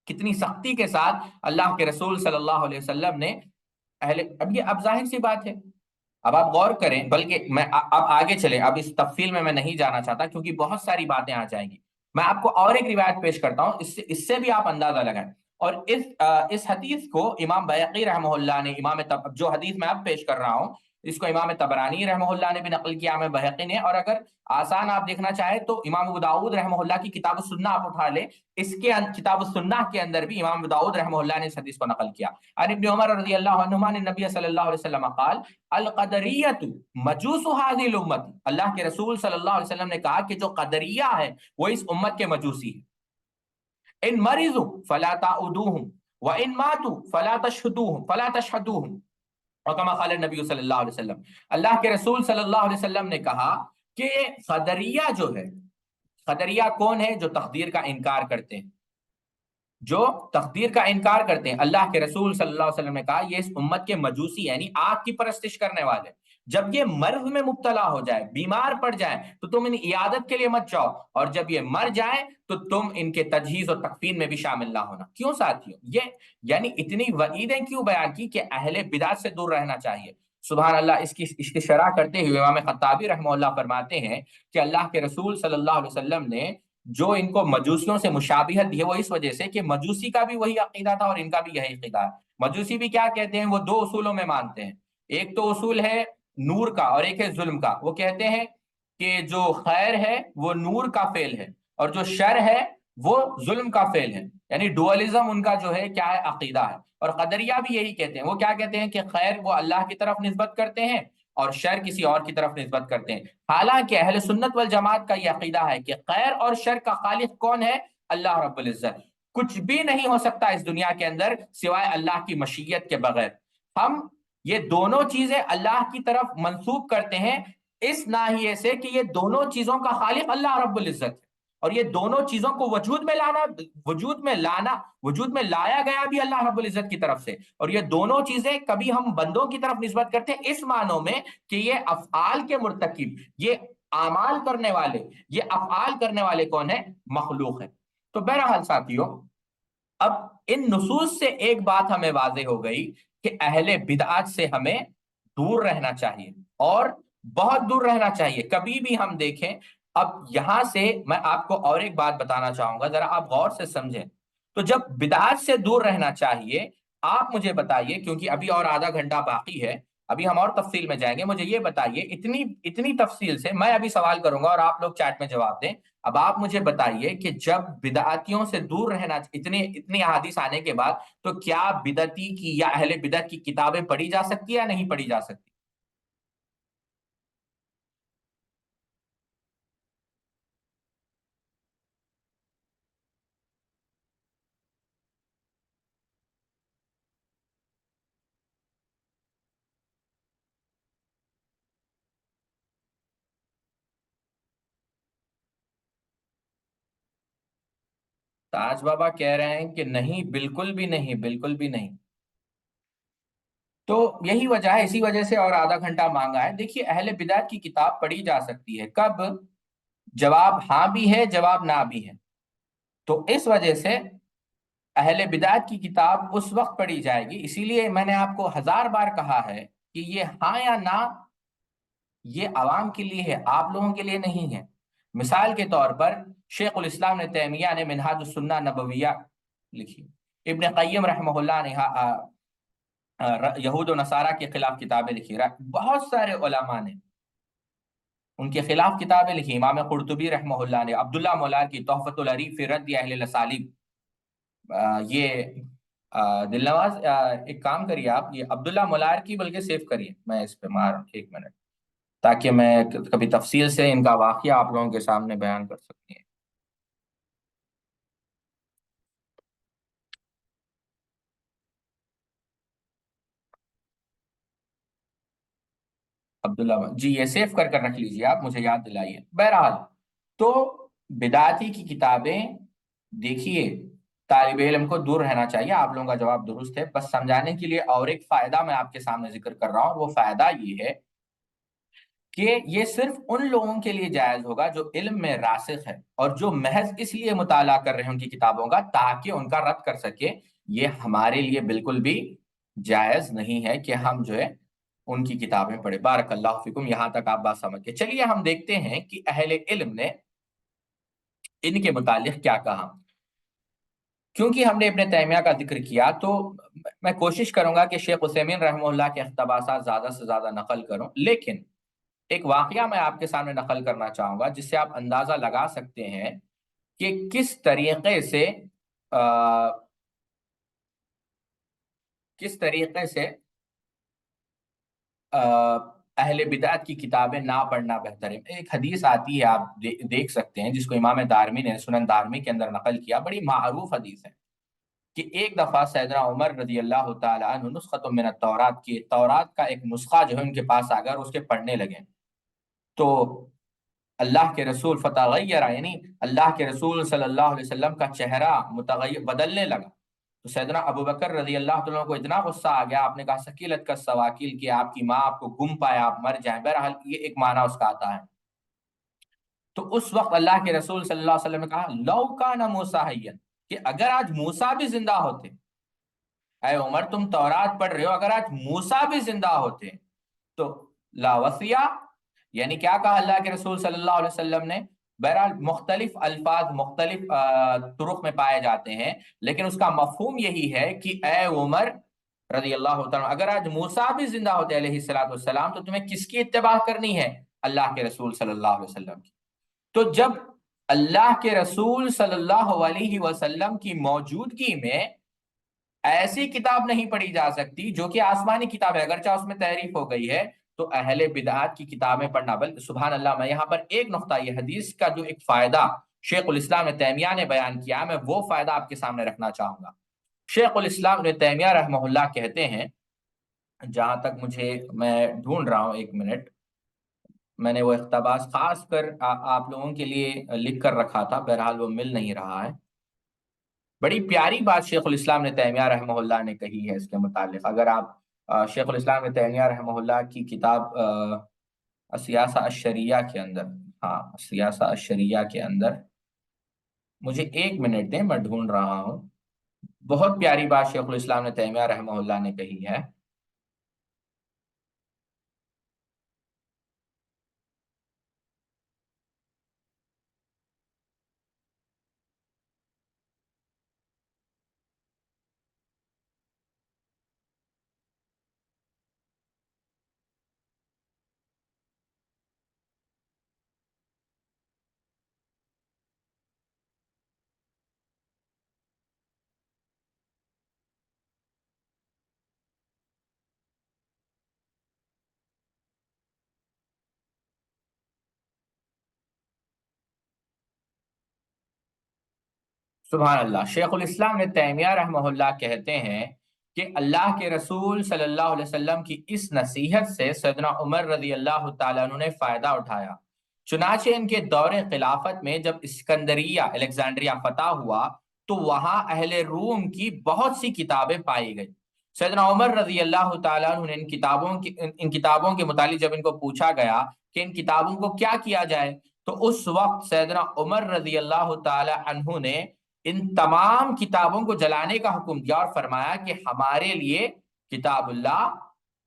کتنی سختی کے ساتھ اللہ کے رسول صلی اللہ علیہ وسلم نے اب ظاہر سی بات ہے، اب آپ غور کریں، بلکہ میں اب آگے چلیں، اب اس تفصیل میں نہیں جانا چاہتا کیونکہ بہت ساری باتیں آ جائیں گی۔ میں آپ کو اور ایک روایت پیش کرتا ہوں، اس سے بھی آپ اندازہ لگائیں۔ اور اس حدیث کو امام بیہقی رحمہ اللہ نے، جو حدیث میں اب پیش کر رہا ہوں اس کو امام طبرانی رحمہ اللہ نے بھی نقل کیا، امام بیہقی نے، اور اگر آسان آپ دیکھنا چاہیں تو امام ابو داؤد رحمہ اللہ کی کتاب السنہ آپ اٹھا لیں، اس کے کتاب السنہ کے اندر بھی امام ابو داؤد رحمہ اللہ نے اس حدیث کو نقل کیا۔ عن ابن عمر رضی اللہ عنہما نے نبی صلی اللہ علیہ وسلم قال القدریت مجوس هذه الامت، اللہ کے رسول صلی اللہ علیہ وسلم نے کہا کہ جو قدریہ ہے وہ اس امت کے مجوسی ہے۔ ان مرضوا فلا تعودوهم وان ماتوا فلا تشهدوهم، اور کما قال نبی صلی اللہ علیہ وسلم، اللہ کے رسول صلی اللہ علیہ وسلم نے کہا کہ قدریہ جو ہے، قدریہ کون ہے؟ جو تقدیر کا انکار کرتے ہیں، جو تقدیر کا انکار کرتے ہیں۔ اللہ کے رسول صلی اللہ علیہ وسلم نے کہا یہ اس امت کے مجوسی یعنی آگ کی پرستش کرنے والے، جب یہ مرض میں مبتلا ہو جائے، بیمار پڑ جائیں تو تم ان عیادت کے لیے مت جاؤ، اور جب یہ مر جائیں تو تم ان کے تجہیز اور تکفین میں بھی شامل نہ ہونا۔ کیوں ساتھیوں؟ یہ یعنی اتنی وعیدیں کیوں بیان کی کہ اہل بدعت سے دور رہنا چاہیے؟ سبحان اللہ، اس کی شرح کرتے ہوئے امام خطابی رحمہ اللہ فرماتے ہیں کہ اللہ کے رسول صلی اللہ علیہ وسلم نے جو ان کو مجوسیوں سے مشابہت دی ہے وہ اس وجہ سے کہ مجوسی کا بھی وہی عقیدہ تھا اور ان کا بھی یہی عقیدہ ہے۔ مجوسی بھی کیا کہتے ہیں؟ وہ دو اصولوں میں مانتے ہیں، ایک تو اصول ہے نور کا اور ایک ہے ظلم کا۔ وہ کہتے ہیں کہ جو خیر ہے وہ نور کا فعل ہے اور جو شر ہے وہ ظلم کا فعل ہے، یعنی ڈوئلزم ان کا جو ہے کیا ہے، عقیدہ ہے۔ اور قدریہ بھی یہی کہتے ہیں، وہ کیا کہتے ہیں کہ خیر وہ اللہ کی طرف نسبت کرتے ہیں اور شر کسی اور کی طرف نسبت کرتے ہیں۔ حالانکہ اہل سنت والجماعت کا یہ عقیدہ ہے کہ خیر اور شر کا خالق کون ہے؟ اللہ رب العزت۔ کچھ بھی نہیں ہو سکتا اس دنیا کے اندر سوائے اللہ کی مشیت کے بغیر. ہم یہ دونوں چیزیں اللہ کی طرف منسوب کرتے ہیں اس ناحیے سے کہ یہ دونوں چیزوں کا خالق اللہ رب العزت ہے، اور یہ دونوں چیزوں کو وجود میں لایا گیا بھی اللہ رب العزت کی طرف سے. اور یہ دونوں چیزیں کبھی ہم بندوں کی طرف نسبت کرتے ہیں اس معنوں میں کہ یہ افعال کے مرتکب، یہ اعمال کرنے والے، یہ افعال کرنے والے کون ہیں؟ مخلوق ہے. تو بہرحال ساتھیوں، اب ان نصوص سے ایک بات ہمیں واضح ہو گئی کہ اہل بدعات سے ہمیں دور رہنا چاہیے، اور بہت دور رہنا چاہیے. کبھی بھی ہم دیکھیں، اب یہاں سے میں آپ کو اور ایک بات بتانا چاہوں گا، ذرا آپ غور سے سمجھیں. تو جب بدعات سے دور رہنا چاہیے، آپ مجھے بتائیے، کیونکہ ابھی اور آدھا گھنٹہ باقی ہے، ابھی ہم اور تفصیل میں جائیں گے. مجھے یہ بتائیے، اتنی تفصیل سے میں ابھی سوال کروں گا اور آپ لوگ چیٹ میں جواب دیں. اب آپ مجھے بتائیے کہ جب بدعاتیوں سے دور رہنا، اتنی احادیث آنے کے بعد، تو کیا بدعتی کی یا اہل بدعت کی کتابیں پڑھی جا سکتی یا نہیں پڑھی جا سکتی؟ تاج بابا کہہ رہے ہیں کہ نہیں، بالکل بھی نہیں، بالکل بھی نہیں. تو یہی وجہ ہے، اسی وجہ سے اور آدھا گھنٹہ مانگا ہے. دیکھیے، اہل بدعت کی کتاب پڑھی جا سکتی ہے کب؟ جواب ہاں بھی ہے، جواب نہ بھی ہے. تو اس وجہ سے اہل بدعت کی کتاب اس وقت پڑھی جائے گی. اسی لیے میں نے آپ کو ہزار بار کہا ہے کہ یہ ہاں یا نہ یہ عوام کے لیے ہے، آپ لوگوں کے لیے نہیں ہے. مثال کے طور پر شیخ الاسلام نے تیمیہ نے منہاج السنہ نبویہ لکھی، ابن قیم رحمہ اللہ نے یہود و نصارہ کے خلاف کتابیں لکھی، بہت سارے علماء نے ان کے خلاف کتابیں لکھی. امام قرطبی رحمہ اللہ نے، عبداللہ مولار کی تحفۃ العریف فی رد اہل الاسالیب. یہ دل نواز، ایک کام کریے، آپ یہ عبداللہ مولار کی بلکہ سیو کریے، میں اس پہ مار ایک منٹ، تاکہ میں کبھی تفصیل سے ان کا واقعہ آپ لوگوں کے سامنے بیان کر سکتی ہیں. عبداللہ جی، یہ سیو کر رکھ لیجیے، آپ مجھے یاد دلائیے. بہرحال، تو بدعتی کی کتابیں دیکھیے، طالب علم کو دور رہنا چاہیے. آپ لوگوں کا جواب درست ہے. بس سمجھانے کے لیے اور ایک فائدہ میں آپ کے سامنے ذکر کر رہا ہوں، اور وہ فائدہ یہ ہے کہ یہ صرف ان لوگوں کے لیے جائز ہوگا جو علم میں راسخ ہے، اور جو محض اس لیے مطالعہ کر رہے ہیں ان کی کتابوں کا تاکہ ان کا رد کر سکے. یہ ہمارے لیے بالکل بھی جائز نہیں ہے کہ ہم جو ہے ان کی کتابیں پڑھیں. بارک اللہ فیکم. یہاں تک آپ بات سمجھ کے چلیے، ہم دیکھتے ہیں کہ اہل علم نے ان کے متعلق کیا کہا. کیونکہ ہم نے ابن تیمیہ کا ذکر کیا، تو میں کوشش کروں گا کہ شیخ عثیمین رحمہ اللہ کے اقتباسات زیادہ سے زیادہ نقل کروں. لیکن ایک واقعہ میں آپ کے سامنے نقل کرنا چاہوں گا جس سے آپ اندازہ لگا سکتے ہیں کہ آ, کس طریقے سے اہل بدعت کی کتابیں نہ پڑھنا بہتر ہے. ایک حدیث آتی ہے، آپ دیکھ سکتے ہیں، جس کو امام دارمی نے سنن دارمی کے اندر نقل کیا. بڑی معروف حدیث ہے کہ ایک دفعہ سیدنا عمر رضی اللہ تعالیٰ عنہ نسخۃ من التورات کی، تورات کا ایک نسخہ جو ہے ان کے پاس آ گیا اور اس کے پڑھنے لگے. تو اللہ کے رسول فتغیر، یعنی اللہ کے رسول صلی اللہ علیہ وسلم کا چہرہ متغیر بدلنے لگا. تو سیدنا ابو بکر رضی اللہ عنہ کو اتنا غصہ آ گیا، آپ نے کہا سکیلت کا سواکیل، کہ آپ کی ماں آپ کو گم پائے، آپ مر جائیں. بہرحال یہ ایک معنی اس کا آتا ہے. تو اس وقت اللہ کے رسول صلی اللہ علیہ وسلم نے کہا لو کان موسیٰ حیا، کہ اگر آج موسیٰ بھی زندہ ہوتے، اے عمر تم تورات پڑھ رہے ہو، اگر آج موسیٰ بھی زندہ ہوتے تو لا وصیہ، یعنی کیا کہا اللہ کے رسول صلی اللہ علیہ وسلم نے؟ بہرحال مختلف الفاظ مختلف طرق میں پائے جاتے ہیں، لیکن اس کا مفہوم یہی ہے کہ اے عمر رضی اللہ تعالیٰ، اگر آج موسیٰ بھی زندہ ہوتے علیہ الصلوۃ والسلام، تو تمہیں کس کی اتباع کرنی ہے؟ اللہ کے رسول صلی اللہ علیہ وسلم کی. تو جب اللہ کے رسول صلی اللہ علیہ وسلم کی موجودگی میں ایسی کتاب نہیں پڑھی جا سکتی جو کہ آسمانی کتاب ہے، اگرچہ اس میں تحریف ہو گئی ہے، تو اہل بدعات کی کتابیں پڑھنا. بل سبحان اللہ، میں یہاں پر ایک نقطہ، یہ حدیث کا جو ایک فائدہ شیخ الاسلام ابن تیمیہ نے بیان کیا، میں وہ فائدہ آپ کے سامنے رکھنا چاہوں گا۔ شیخ الاسلام ابن تیمیہ رحمہ اللہ کہتے ہیں، جہاں تک میں ڈھونڈ رہا ہوں، ایک منٹ، میں نے وہ اقتباس خاص کر آپ لوگوں کے لیے لکھ کر رکھا تھا، بہرحال وہ مل نہیں رہا ہے۔ بڑی پیاری بات شیخ الاسلام ابن تیمیہ رحمہ اللہ نے کہی ہے اس کے متعلق۔ اگر آپ شیخ الاسلام ابن تیمیہ رحمہ اللہ کی کتاب السیاسہ الشریعہ کے اندر، ہاں السیاسہ الشریعہ کے اندر، مجھے ایک منٹ دیں، میں ڈھونڈ رہا ہوں۔ بہت پیاری بات شیخ الاسلام ابن تیمیہ رحمہ اللہ نے کہی ہے۔ سبحان اللہ، شیخ الاسلام ابن تیمیہ رحمہ اللہ کہتے ہیں کہ اللہ کے رسول صلی اللہ علیہ وسلم کی اس نصیحت سے سیدنا عمر رضی اللہ تعالیٰ عنہ نے فائدہ اٹھایا۔ چنانچہ ان کے دور خلافت میں جب اسکندریہ الیگزینڈریا فتح ہوا تو وہاں اہل روم کی بہت سی کتابیں پائی گئی۔ سیدنا عمر رضی اللہ تعالیٰ عنہ نے ان کتابوں کے متعلق جب ان کو پوچھا گیا کہ ان کتابوں کو کیا کیا جائے، تو اس وقت سیدنا عمر رضی اللہ تعالیٰ عنہ نے ان تمام کتابوں کو جلانے کا حکم دیا اور فرمایا کہ ہمارے لیے کتاب اللہ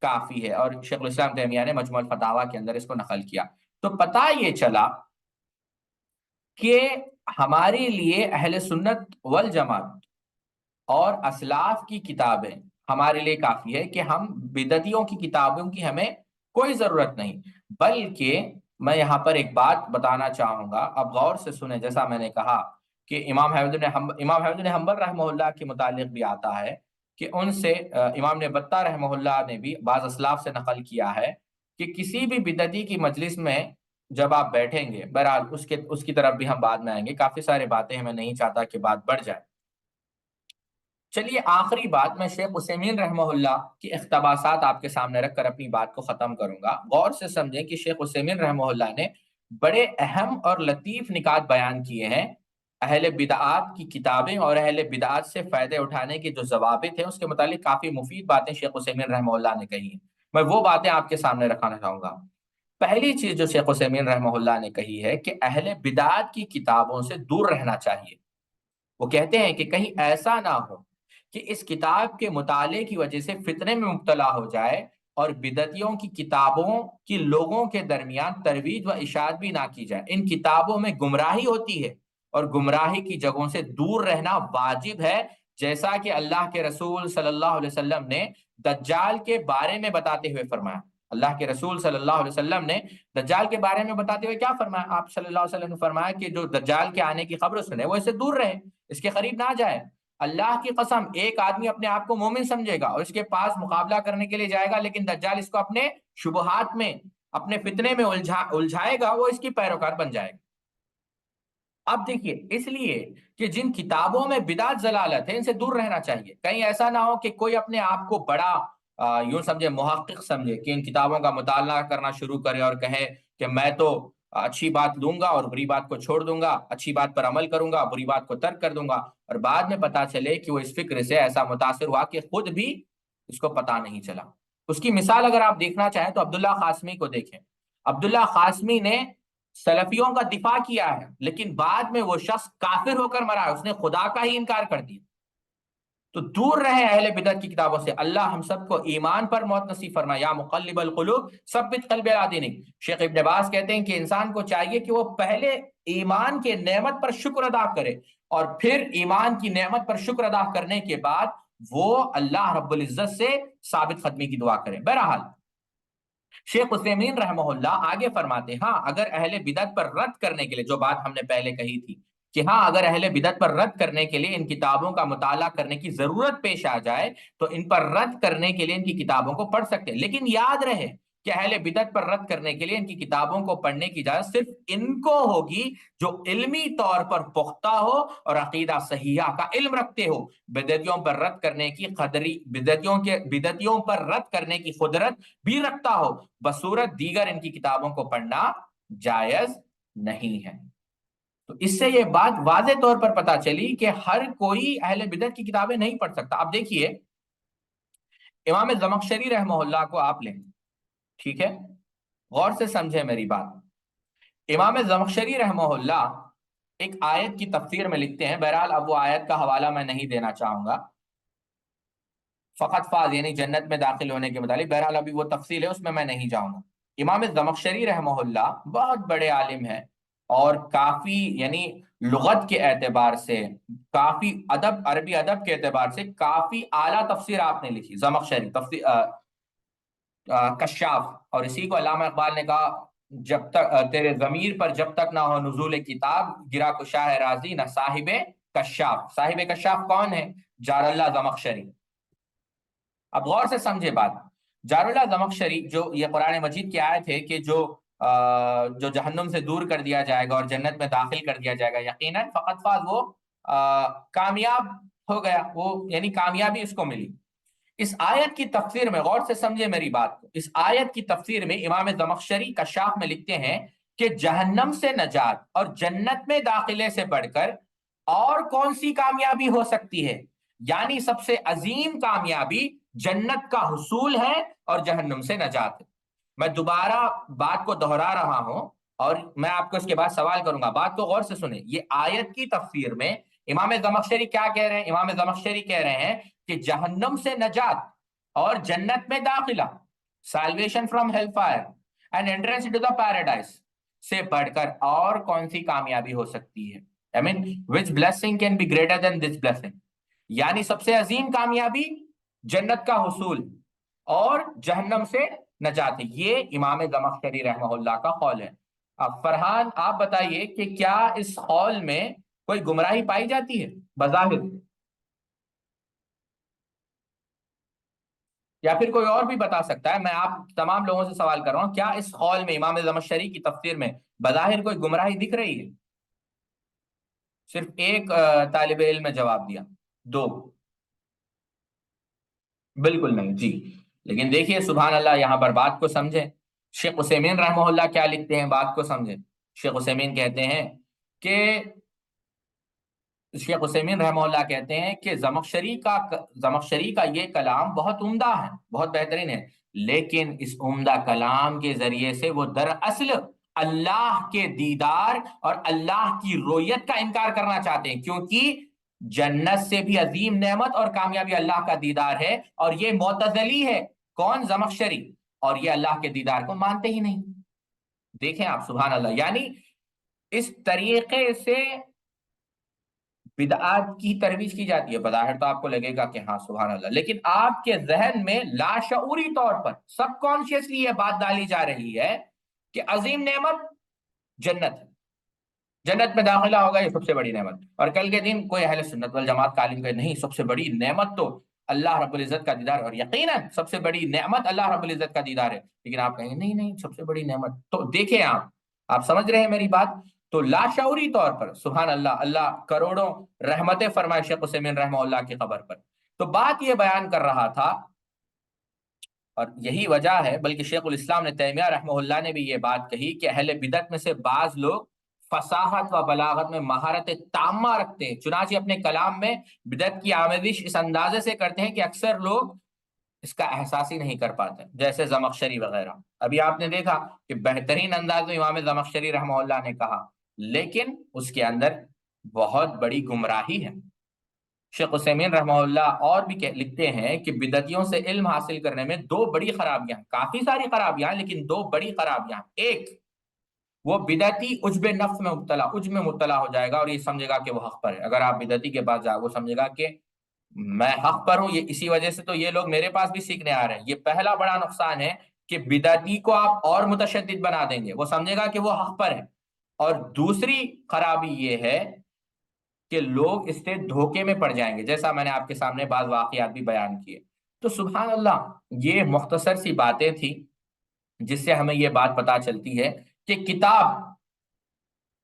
کافی ہے، اور شیخ الاسلام تیمیہ نے مجموع الفتاوی کے اندر اس کو نقل کیا۔ تو پتہ یہ چلا کہ ہمارے لیے اہل سنت والجماعت اور اسلاف کی کتابیں ہمارے لیے کافی ہے، کہ ہم بدعتیوں کی کتابوں کی ہمیں کوئی ضرورت نہیں۔ بلکہ میں یہاں پر ایک بات بتانا چاہوں گا، اب غور سے سنیں۔ جیسا میں نے کہا کہ امام احمد بن حنبل رحمہ اللہ کے متعلق بھی آتا ہے کہ ان سے امام نے بطہ رحمہ اللہ نے بھی بعض اسلاف سے نقل کیا ہے کہ کسی بھی بدعتی کی مجلس میں جب آپ بیٹھیں گے، بہرحال اس کی طرف بھی ہم بعد میں آئیں گے، کافی سارے باتیں ہیں، میں نہیں چاہتا کہ بات بڑھ جائے۔ چلیے آخری بات، میں شیخ عثیمین رحمہ اللہ کی اقتباسات آپ کے سامنے رکھ کر اپنی بات کو ختم کروں گا۔ غور سے سمجھیں کہ شیخ عثیمین رحمہ اللہ نے بڑے اہم اور لطیف نکات بیان کیے ہیں۔ اہل بدعات کی کتابیں اور اہل بدعات سے فائدے اٹھانے کے جو ضوابط ہیں، اس کے متعلق کافی مفید باتیں شیخ عثیمین رحمہ اللہ نے کہی ہیں۔ میں وہ باتیں آپ کے سامنے رکھنا چاہوں گا۔ پہلی چیز جو شیخ عثیمین رحمہ اللہ نے کہی ہے کہ اہل بدعات کی کتابوں سے دور رہنا چاہیے۔ وہ کہتے ہیں کہ کہیں ایسا نہ ہو کہ اس کتاب کے مطالعے کی وجہ سے فتنے میں مبتلا ہو جائے اور بدعتیوں کی کتابوں کی لوگوں کے درمیان ترویج و اشاعت بھی نہ کی جائے۔ ان کتابوں میں گمراہی ہوتی ہے اور گمراہی کی جگہوں سے دور رہنا واجب ہے، جیسا کہ اللہ کے رسول صلی اللہ علیہ وسلم نے دجال کے بارے میں بتاتے ہوئے فرمایا۔ اللہ کے رسول صلی اللہ علیہ وسلم نے دجال کے بارے میں بتاتے ہوئے کیا فرمایا؟ آپ صلی اللہ علیہ وسلم نے فرمایا کہ جو دجال کے آنے کی خبر سنے وہ اس سے دور رہے، اس کے قریب نہ جائے۔ اللہ کی قسم، ایک آدمی اپنے آپ کو مومن سمجھے گا اور اس کے پاس مقابلہ کرنے کے لیے جائے گا، لیکن دجال اس کو اپنے شبہات میں، اپنے فتنے میں الجھائے گا، وہ اس کی پیروکار بن جائے گا۔ اب دیکھیے، اس لیے کہ جن کتابوں میں بدعت ضلالت ہے ان سے دور رہنا چاہیے۔ کہیں ایسا نہ ہو کہ کوئی اپنے آپ کو بڑا یوں سمجھے، محقق سمجھے، کہ ان کتابوں کا مطالعہ کرنا شروع کرے اور کہے کہ میں تو اچھی بات لوں گا اور بری بات کو چھوڑ دوں گا، اچھی بات پر عمل کروں گا، بری بات کو ترک کر دوں گا، اور بعد میں پتا چلے کہ وہ اس فکر سے ایسا متاثر ہوا کہ خود بھی اس کو پتا نہیں چلا۔ اس کی مثال اگر آپ دیکھنا چاہیں تو عبداللہ قاسمی کو دیکھیں۔ عبداللہ قاسمی نے سلفیوں کا دفاع کیا ہے، لیکن بعد میں وہ شخص کافر ہو کر مرا ہے، اس نے خدا کا ہی انکار کر دیا۔ تو دور رہیں اہل بدعت کی کتابوں سے۔ اللہ ہم سب کو ایمان پر موت نصیب فرمائے۔ یا مقلب القلوب ثبت قلبی علی دینک۔ شیخ ابن باز کہتے ہیں کہ انسان کو چاہیے کہ وہ پہلے ایمان کے نعمت پر شکر ادا کرے، اور پھر ایمان کی نعمت پر شکر ادا کرنے کے بعد وہ اللہ رب العزت سے ثابت قدمی کی دعا کرے۔ بہرحال شیخ عثیمین رحمہ اللہ آگے فرماتے ہیں، ہاں اگر اہل بدعت پر رد کرنے کے لیے، جو بات ہم نے پہلے کہی تھی کہ ہاں اگر اہل بدعت پر رد کرنے کے لیے ان کتابوں کا مطالعہ کرنے کی ضرورت پیش آ جائے تو ان پر رد کرنے کے لیے ان کی کتابوں کو پڑھ سکتے ہیں، لیکن یاد رہے کہ اہل بدعت پر رد کرنے کے لیے ان کی کتابوں کو پڑھنے کی اجازت صرف ان کو ہوگی جو علمی طور پر پختہ ہو اور عقیدہ صحیحہ کا علم رکھتے ہو۔ بدعتیوں پر رد کرنے کی قدری بدعتیوں پر رد کرنے کی قدرت بھی رکھتا ہو، بصورت دیگر ان کی کتابوں کو پڑھنا جائز نہیں ہے۔ تو اس سے یہ بات واضح طور پر پتا چلی کہ ہر کوئی اہل بدعت کی کتابیں نہیں پڑھ سکتا۔ اب دیکھیے، امام زمخشری رحمہ اللہ کو آپ لیں، ٹھیک ہے، غور سے سمجھے میری بات۔ امام زمخشری رحمہ اللہ ایک آیت کی تفسیر میں لکھتے ہیں، بہرحال اب وہ آیت کا حوالہ میں نہیں دینا چاہوں گا، فقط فاز یعنی جنت میں داخل ہونے کے متعلق، بہرحال ابھی وہ تفصیل ہے اس میں نہیں جاؤں گا۔ امام زمخشری رحمہ اللہ بہت بڑے عالم ہیں، اور کافی یعنی لغت کے اعتبار سے، کافی ادب، عربی ادب کے اعتبار سے کافی اعلیٰ تفسیر آپ نے لکھی، زمخشری تفسیر کشاف، اور اسی کو علامہ اقبال نے کہا، جب تک تیرے ضمیر پر جب تک نہ ہو نزول کتاب، گرا کو شاہ راضی نہ صاحب کشاف۔ صاحب کشاف کون ہے؟ جار اللہ زمخشری۔ اب غور سے سمجھے بات، جار اللہ زمخشری جو یہ قرآن مجید کی آیت ہے کہ جو جہنم سے دور کر دیا جائے گا اور جنت میں داخل کر دیا جائے گا، یقیناً فقط فاز وہ کامیاب ہو گیا، وہ یعنی کامیابی اس کو ملی۔ اس آیت کی تفسیر میں غور سے سمجھے میری بات کو، اس آیت کی تفسیر میں امام زمخشری کشاف میں لکھتے ہیں کہ جہنم سے نجات اور جنت میں داخلے سے بڑھ کر اور کون سی کامیابی ہو سکتی ہے؟ یعنی سب سے عظیم کامیابی جنت کا حصول ہے اور جہنم سے نجات ہے۔ میں دوبارہ بات کو دہرا رہا ہوں، اور میں آپ کو اس کے بعد سوال کروں گا، بات کو غور سے سنیں۔ یہ آیت کی تفسیر میں امام زمخشری کیا کہہ رہے ہیں؟ امام زمخشری کہہ رہے ہیں کہ جہنم سے نجات اور جنت میں داخلہ، salvation from hell fire and entrance into the paradise, سے بڑھ کر اور کون سی کامیابی ہو سکتی ہے؟ I mean, which blessing can be greater than this blessing؟ یعنی سب سے عظیم کامیابی جنت کا حصول اور جہنم سے نجات ہے۔ یہ امام زمخشری رحمہ اللہ کا قول ہے۔ اب فرحان آپ بتائیے کہ کیا اس قول میں کوئی گمراہی پائی جاتی ہے بظاہر، یا پھر کوئی اور بھی بتا سکتا ہے؟ میں آپ تمام لوگوں سے سوال کر رہا ہوں، کیا اس قول میں امام زمخشری کی تفسیر میں بظاہر کوئی گمراہی دکھ رہی ہے؟ صرف ایک طالب علم نے جواب دیا، دو بالکل نہیں جی۔ لیکن دیکھیے سبحان اللہ، یہاں پر بات کو سمجھیں، شیخ عثیمین رحمہ اللہ کیا لکھتے ہیں، بات کو سمجھیں۔ شیخ عثیمین کہتے ہیں کہ شیخ عثیمین رحمہ اللہ کہتے ہیں کہ زمخشری کا یہ کلام بہت عمدہ ہے، بہت بہترین ہے، لیکن اس عمدہ کلام کے ذریعے سے وہ دراصل اللہ کے دیدار اور اللہ کی رویت کا انکار کرنا چاہتے ہیں، کیونکہ جنت سے بھی عظیم نعمت اور کامیابی اللہ کا دیدار ہے، اور یہ معتزلی ہے، کون؟ زمخشری، اور یہ اللہ کے دیدار کو مانتے ہی نہیں۔ دیکھیں آپ سبحان اللہ، یعنی اس طریقے سے بدعات کی ترویج کی جاتی ہے۔ بظاہر تو آپ کو لگے گا کہ ہاں سبحان اللہ، لیکن آپ کے ذہن میں لاشعوری طور پر، سب کانشیسلی یہ بات ڈالی جا رہی ہے کہ عظیم نعمت جنت ہے، جنت میں داخلہ ہوگا، یہ سب سے بڑی نعمت، اور کل کے دن کوئی اہل سنت والجماعت کا عالم کہے نہیں، سب سے بڑی نعمت تو اللہ رب العزت کا دیدار، اور یقیناً سب سے بڑی نعمت اللہ رب العزت کا دیدار ہے، لیکن آپ کہیں گے نہیں نہیں سب سے بڑی نعمت۔ تو دیکھیں آپ سمجھ رہے ہیں میری بات؟ تو لاشعوری طور پر سبحان اللہ، اللہ کروڑوں رحمتیں فرمائے شیخ عثیمین رحمہ اللہ کی قبر پر۔ تو بات یہ بیان کر رہا تھا، اور یہی وجہ ہے، بلکہ شیخ الاسلام نے تیمیہ رحمہ اللہ نے بھی یہ بات کہی کہ اہل بدعت میں سے بعض لوگ فصاحت و بلاغت میں مہارت تامہ رکھتے ہیں، چنانچہ اپنے کلام میں بدعت کی آمیزش اس اندازے سے کرتے ہیں کہ اکثر لوگ اس کا احساس ہی نہیں کر پاتے، جیسے زمخشری وغیرہ۔ ابھی آپ نے دیکھا کہ بہترین انداز میں امام زمخشری رحمہ اللہ نے کہا، لیکن اس کے اندر بہت بڑی گمراہی ہے۔ شیخ عثیمین رحمہ اللہ اور بھی لکھتے ہیں کہ بدعتیوں سے علم حاصل کرنے میں دو بڑی خرابیاں، کافی ساری خرابیاں لیکن دو بڑی خرابیاں۔ ایک، وہ بدعتی عجب نفس میں مبتلا، عجب میں مبتلا ہو جائے گا اور یہ سمجھے گا کہ وہ حق پر ہے۔ اگر آپ بدعتی کے پاس جاؤ، وہ سمجھے گا کہ میں حق پر ہوں، یہ اسی وجہ سے تو یہ لوگ میرے پاس بھی سیکھنے آ رہے ہیں۔ یہ پہلا بڑا نقصان ہے کہ بدعتی کو آپ اور متشدد بنا دیں گے، وہ سمجھے گا کہ وہ حق پر ہے۔ اور دوسری خرابی یہ ہے کہ لوگ اس سے دھوکے میں پڑ جائیں گے، جیسا میں نے آپ کے سامنے بعض واقعات بھی بیان کیے۔ تو سبحان اللہ، یہ مختصر سی باتیں تھی جس سے ہمیں یہ بات پتا چلتی ہے کہ کتاب،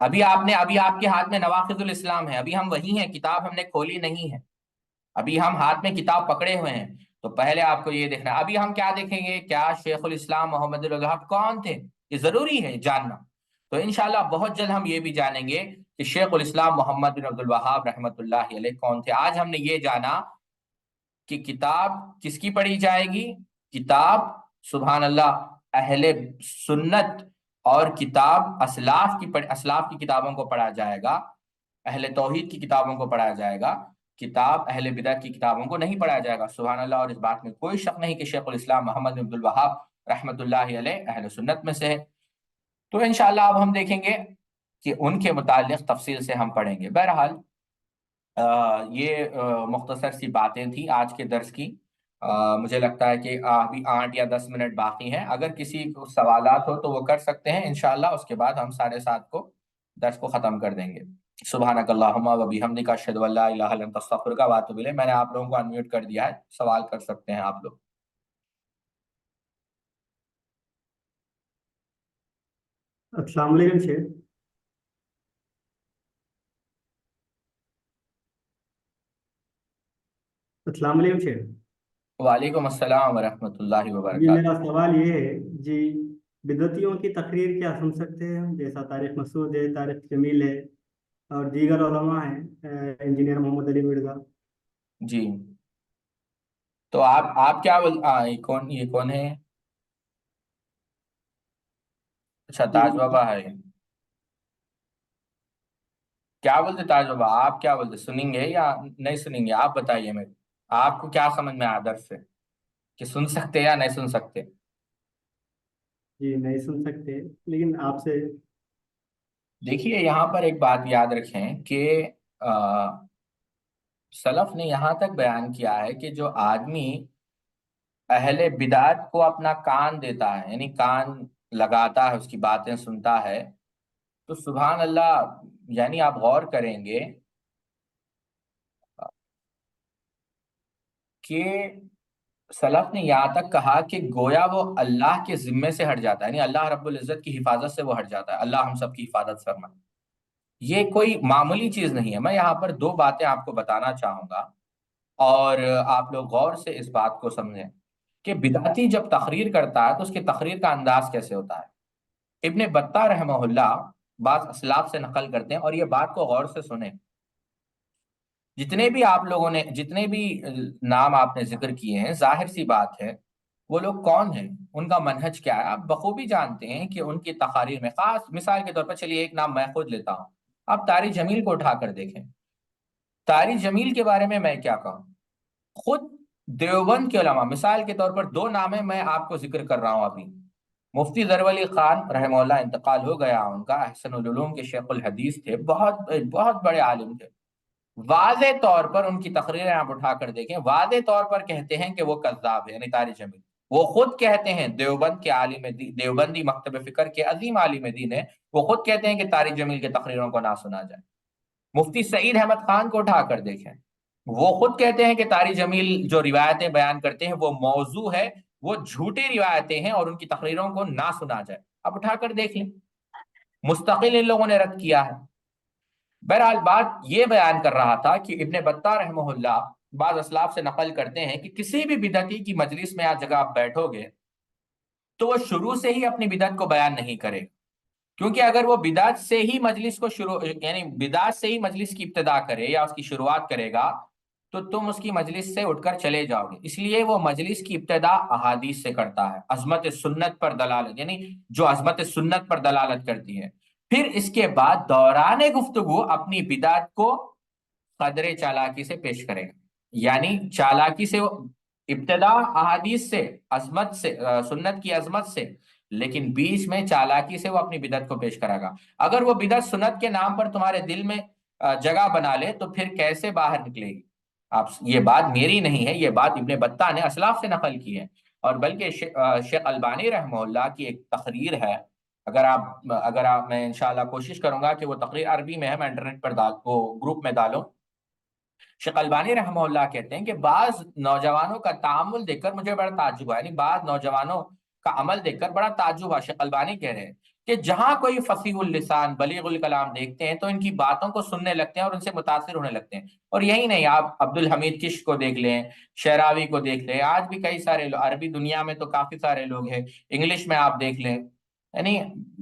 ابھی آپ کے ہاتھ میں نواقض الاسلام ہے، ابھی ہم وہی ہیں، کتاب ہم نے کھولی نہیں ہے، ابھی ہم ہاتھ میں کتاب پکڑے ہوئے ہیں۔ تو پہلے آپ کو یہ دیکھنا ہے، ابھی ہم کیا دیکھیں گے، کیا شیخ الاسلام محمد الوہاب کون تھے، یہ ضروری ہے جاننا۔ تو انشاءاللہ بہت جلد ہم یہ بھی جانیں گے کہ شیخ الاسلام محمد بن عبد الوہاب رحمۃ اللہ علیہ کون تھے۔ آج ہم نے یہ جانا کہ کتاب کس کی پڑھی جائے گی، کتاب سبحان اللہ اہل سنت، اور کتاب اسلاف کی کتابوں کو پڑھا جائے گا، اہل توحید کی کتابوں کو پڑھا جائے گا، کتاب اہل بدعت کی کتابوں کو نہیں پڑھا جائے گا، سبحان اللہ۔ اور اس بات میں کوئی شک نہیں کہ شیخ الاسلام محمد بن عبد الوہاب رحمۃ اللہ علیہ اہل سنت میں سے ہے۔ تو انشاءاللہ اب ہم دیکھیں گے کہ ان کے متعلق تفصیل سے ہم پڑھیں گے۔ بہرحال یہ مختصر سی باتیں تھیں آج کے درس کی۔ مجھے لگتا ہے کہ ابھی 8 یا 10 منٹ باقی ہیں، اگر کسی کو سوالات ہو تو وہ کر سکتے ہیں انشاءاللہ، اس کے بعد ہم 7:30 کو درس کو ختم کر دیں گے۔ سبحانک اللہم و بحمدک اشہد ان لا الہ الا انت استغفرک و اتوب الیک۔ میں نے آپ لوگوں کو انمیوٹ کر دیا ہے، سوال کر سکتے ہیں آپ لوگ۔ السلام علیکم شیخ۔ السلام علیکم شیخ۔ وعلیکم السلام ورحمۃ اللہ جی میرا وبرکاتہ۔ سوال یہ ہے جی، بدعتیوں کی تقریر کیا سن سکتے ہیں ہم؟ جیسا طارق مسعود ہے، طارق جمیل ہے، اور دیگر علماء ہیں، انجینئر محمد علی مرزا۔ جی تو آپ کیا یہ کون ہے؟ اچھا جی تاج بابا ہے، کیا بولتے تاج بابا؟ آپ کیا بولتے، سنیں گے یا نہیں سنیں گے؟ آپ بتائیے میرے، آپ کو کیا سمجھ میں آیا درس سے، کہ سن سکتے یا نہیں سن سکتے؟ جی نہیں سن سکتے، لیکن آپ سے دیکھیے یہاں پر ایک بات یاد رکھیں کہ سلف نے یہاں تک بیان کیا ہے کہ جو آدمی اہل بدعت کو اپنا کان دیتا ہے، یعنی کان لگاتا ہے، اس کی باتیں سنتا ہے، تو سبحان اللہ، یعنی آپ غور کریں گے کہ سلف نے یہاں تک کہا کہ گویا وہ اللہ کے ذمے سے ہٹ جاتا ہے، یعنی اللہ رب العزت کی حفاظت سے وہ ہٹ جاتا ہے، اللہ ہم سب کی حفاظت فرمائے۔ یہ کوئی معمولی چیز نہیں ہے۔ میں یہاں پر 2 باتیں آپ کو بتانا چاہوں گا، اور آپ لوگ غور سے اس بات کو سمجھیں کہ بدعتی جب تقریر کرتا ہے تو اس کی تقریر کا انداز کیسے ہوتا ہے۔ ابن بطہ رحمہ اللہ بعض اسلاف سے نقل کرتے ہیں، اور یہ بات کو غور سے سنیں، جتنے بھی آپ لوگوں نے، جتنے بھی نام آپ نے ذکر کیے ہیں، ظاہر سی بات ہے وہ لوگ کون ہیں، ان کا منہج کیا ہے، آپ بخوبی جانتے ہیں کہ ان کی تقاریر میں، خاص مثال کے طور پر چلیے ایک نام میں خود لیتا ہوں، آپ طارق جمیل کو اٹھا کر دیکھیں۔ طارق جمیل کے بارے میں کیا کہوں، خود دیوبند کے علماء، مثال کے طور پر 2 نام ہیں میں آپ کو ذکر کر رہا ہوں ابھی، مفتی ضرور علی خان رحمہ اللہ انتقال ہو گیا ان کا، احسن العلوم کے شیخ الحدیث تھے، بہت بہت بڑے عالم تھے، واضح طور پر ان کی تقریریں آپ اٹھا کر دیکھیں، واضح طور پر کہتے ہیں کہ وہ کذاب ہے، یعنی طارق جمیل، وہ خود کہتے ہیں، دیوبند کے عالم دین، دیوبندی مکتب فکر کے عظیم عالم دین ہے، وہ خود کہتے ہیں کہ طارق جمیل کی تقریروں کو نہ سنا جائے۔ مفتی سعید احمد خان کو اٹھا کر دیکھیں، وہ خود کہتے ہیں کہ طارق جمیل جو روایتیں بیان کرتے ہیں وہ موضوع ہے، وہ جھوٹی روایتیں ہیں، اور ان کی تقریروں کو نہ سنا جائے، اب اٹھا کر دیکھ لیں، مستقل ان لوگوں نے رد کیا ہے۔ بہرحال بات یہ بیان کر رہا تھا کہ ابن بطہ رحمہ اللہ بعض اسلاف سے نقل کرتے ہیں کہ کسی بھی بدعتی کی مجلس میں آج جگہ آپ بیٹھو گے تو وہ شروع سے ہی اپنی بدعت کو بیان نہیں کرے، کیونکہ اگر وہ بدعت سے ہی مجلس کو شروع، یعنی بدعت سے ہی مجلس کی ابتدا کرے یا اس کی شروعات کرے گا تو تم اس کی مجلس سے اٹھ کر چلے جاؤ گے، اس لیے وہ مجلس کی ابتدا احادیث سے کرتا ہے، عظمت سنت پر دلالت، یعنی جو عظمت سنت پر دلالت کرتی ہے، پھر اس کے بعد دوران گفتگو اپنی بدعت کو قدر چالاکی سے پیش کرے گا، یعنی چالاکی سے وہ ابتدا احادیث سے، عظمت سے، سنت کی عظمت سے، لیکن بیچ میں چالاکی سے وہ اپنی بدعت کو پیش کرے گا۔ اگر وہ بدعت سنت کے نام پر تمہارے دل میں جگہ بنا لے تو پھر کیسے باہر نکلے گی؟ آپ، یہ بات میری نہیں ہے، یہ بات ابن بطہ نے اسلاف سے نقل کی ہے، اور بلکہ شیخ البانی رحمہ اللہ کی ایک تقریر ہے، اگر آپ میں انشاءاللہ کوشش کروں گا کہ وہ تقریر عربی میں ہے، میں انٹرنیٹ پر وہ گروپ میں ڈالوں۔ شیخ البانی رحمہ اللہ کہتے ہیں کہ بعض نوجوانوں کا تعامل دیکھ کر مجھے بڑا تعجب ہوا، یعنی بعض نوجوانوں کا عمل دیکھ کر بڑا تعجب ہوا. شیخ البانی کہہ رہے ہیں کہ جہاں کوئی فصیح اللسان بلیغ الکلام دیکھتے ہیں تو ان کی باتوں کو سننے لگتے ہیں اور ان سے متاثر ہونے لگتے ہیں. اور یہی نہیں، آپ عبد الحمید کشک کو دیکھ لیں، شعراوی کو دیکھ لیں، آج بھی کئی سارے لوگ، عربی دنیا میں تو کافی سارے لوگ ہیں، انگلش میں آپ دیکھ لیں، یعنی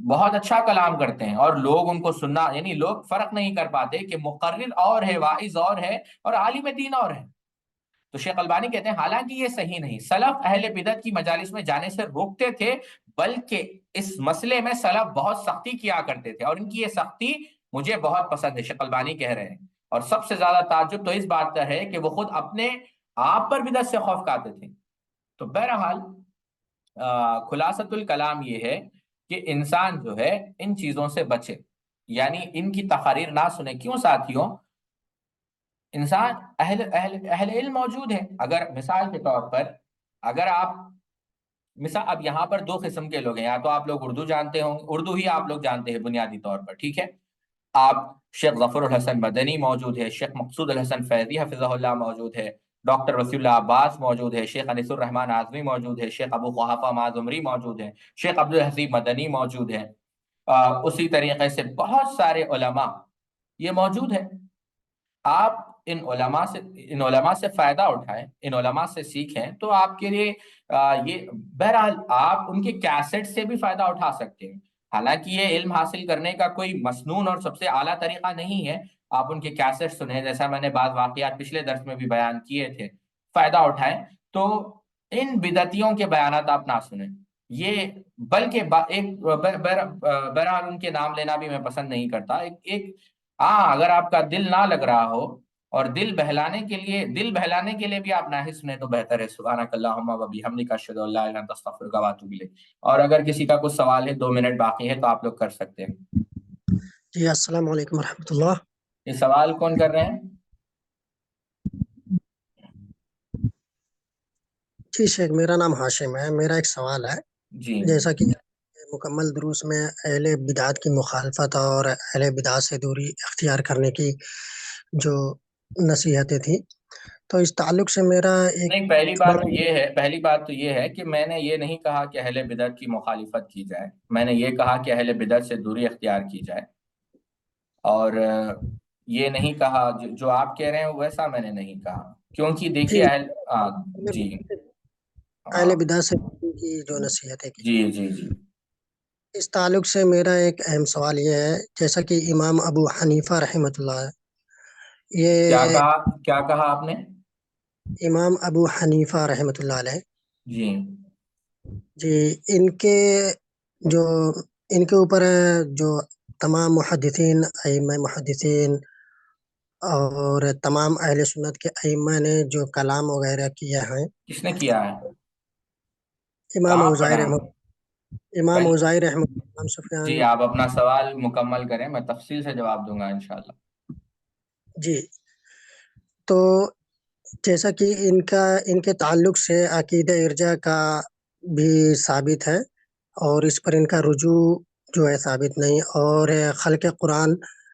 بہت اچھا کلام کرتے ہیں اور لوگ ان کو سننا، یعنی لوگ فرق نہیں کر پاتے کہ مقرر اور ہے، واعظ اور ہے، اور عالم دین اور ہے. تو شیخ البانی کہتے ہیں حالانکہ یہ صحیح نہیں، سلف اہل بدعت کی مجالس میں جانے سے روکتے تھے، بلکہ اس مسئلے میں سلف بہت سختی کیا کرتے تھے، اور ان کی یہ سختی مجھے بہت پسند ہے. شیخ البانی کہہ رہے ہیں اور سب سے زیادہ تعجب تو اس بات کا ہے کہ وہ خود اپنے آپ پر بدعت سے خوف کھاتے تھے. تو بہرحال خلاصۃ الکلام یہ ہے کہ انسان جو ہے ان چیزوں سے بچے، یعنی ان کی تقاریر نہ سنے. کیوں ساتھیوں؟ انسان اہل علم موجود ہے. اگر مثال کے طور پر، اگر آپ مثال، اب یہاں پر دو قسم کے لوگ ہیں، یا تو آپ لوگ اردو جانتے ہوں، اردو ہی آپ لوگ جانتے ہیں بنیادی طور پر، ٹھیک ہے. آپ شیخ ظفر الحسن مدنی موجود ہے، شیخ مقصود الحسن فیضی حفظہ اللہ موجود ہے، ڈاکٹر وسیع اللہ عباس موجود ہے، شیخ انیس الرحمن اعظمی موجود ہے، شیخ ابو قحافہ معظمری موجود ہے، شیخ عبد الحسیب مدنی موجود ہے. اسی طریقے سے بہت سارے علماء یہ موجود ہے. آپ ان علماء سے فائدہ اٹھائیں، ان علماء سے سیکھیں، تو آپ کے لیے یہ بہرحال آپ ان کے کیسٹ سے بھی فائدہ اٹھا سکتے ہیں. حالانکہ یہ علم حاصل کرنے کا کوئی مسنون اور سب سے اعلیٰ طریقہ نہیں ہے. آپ ان کے کیسٹ سنیں، جیسا میں نے بعض واقعات پچھلے درس میں بھی بیان کیے تھے، فائدہ اٹھائیں. تو ان بدعتیوں کے بیانات آپ نہ سنیں. یہ بلکہ بہرحال ان کے نام لینا بھی میں پسند نہیں کرتا. ہاں، اگر آپ کا دل نہ لگ رہا ہو اور دل بہلانے کے لیے بھی آپ نہ ہی سنیں تو بہتر ہے. سبحانک اللہم و بحمدک اشہد ان لا الہ الا انت استغفرک و اتوب الیک. اور اگر کسی کا کچھ سوال ہے، 2 منٹ باقی ہے تو آپ لوگ کر سکتے ہیں. جی السلام علیکم ورحمۃ اللہ. یہ سوال کون کر رہے ہیں؟ جی شیخ، میرا نام ہاشم ہے. میرا ایک سوال ہے. جی جیسا کہ مکمل دروس میں اہل بدعت کی مخالفت اور اہل بدعت سے دوری اختیار کرنے کی جو نصیحتیں تھیں، تو اس تعلق سے میرا ایک نہیں، پہلی بات تو یہ ہے کہ میں نے یہ نہیں کہا کہ اہل بدعت کی مخالفت کی جائے، میں نے یہ کہا کہ اہل بدعت سے دوری اختیار کی جائے. اور یہ نہیں کہا جو آپ کہہ رہے ہیں ویسا میں نے نہیں کہا، کیونکہ جی دیکھیے جی اہل ہاں بدعت سے دوری کی جو نصیحتیں کی، جی جی جی اس تعلق سے میرا ایک اہم سوال یہ ہے. جیسا کہ امام ابو حنیفہ رحمۃ اللہ ہے، یہ کیا کہا آپ نے؟ امام ابو حنیفہ رحمۃ اللہ علیہ، جی جی جو ان کے اوپر جو تمام محدثین، ائمہ محدثین اور تمام اہل سنت کے ائمہ نے جو کلام وغیرہ کیا ہے، کس نے کیا ہے؟ امام کہاں اوزاعی پڑھا ہے؟ رحمۃ امام پہلے اوزاعی رحمۃ اللہ، امام سفیان. جی، آپ اپنا سوال مکمل کریں، میں تفصیل سے جواب دوں گا انشاءاللہ. جی، تو جیسا کہ ان کے تعلق سے عقیدہ ارجاء کا بھی ثابت ہے، اور اس پر ان کا رجوع جو ہے ثابت نہیں، اور خلق قرآن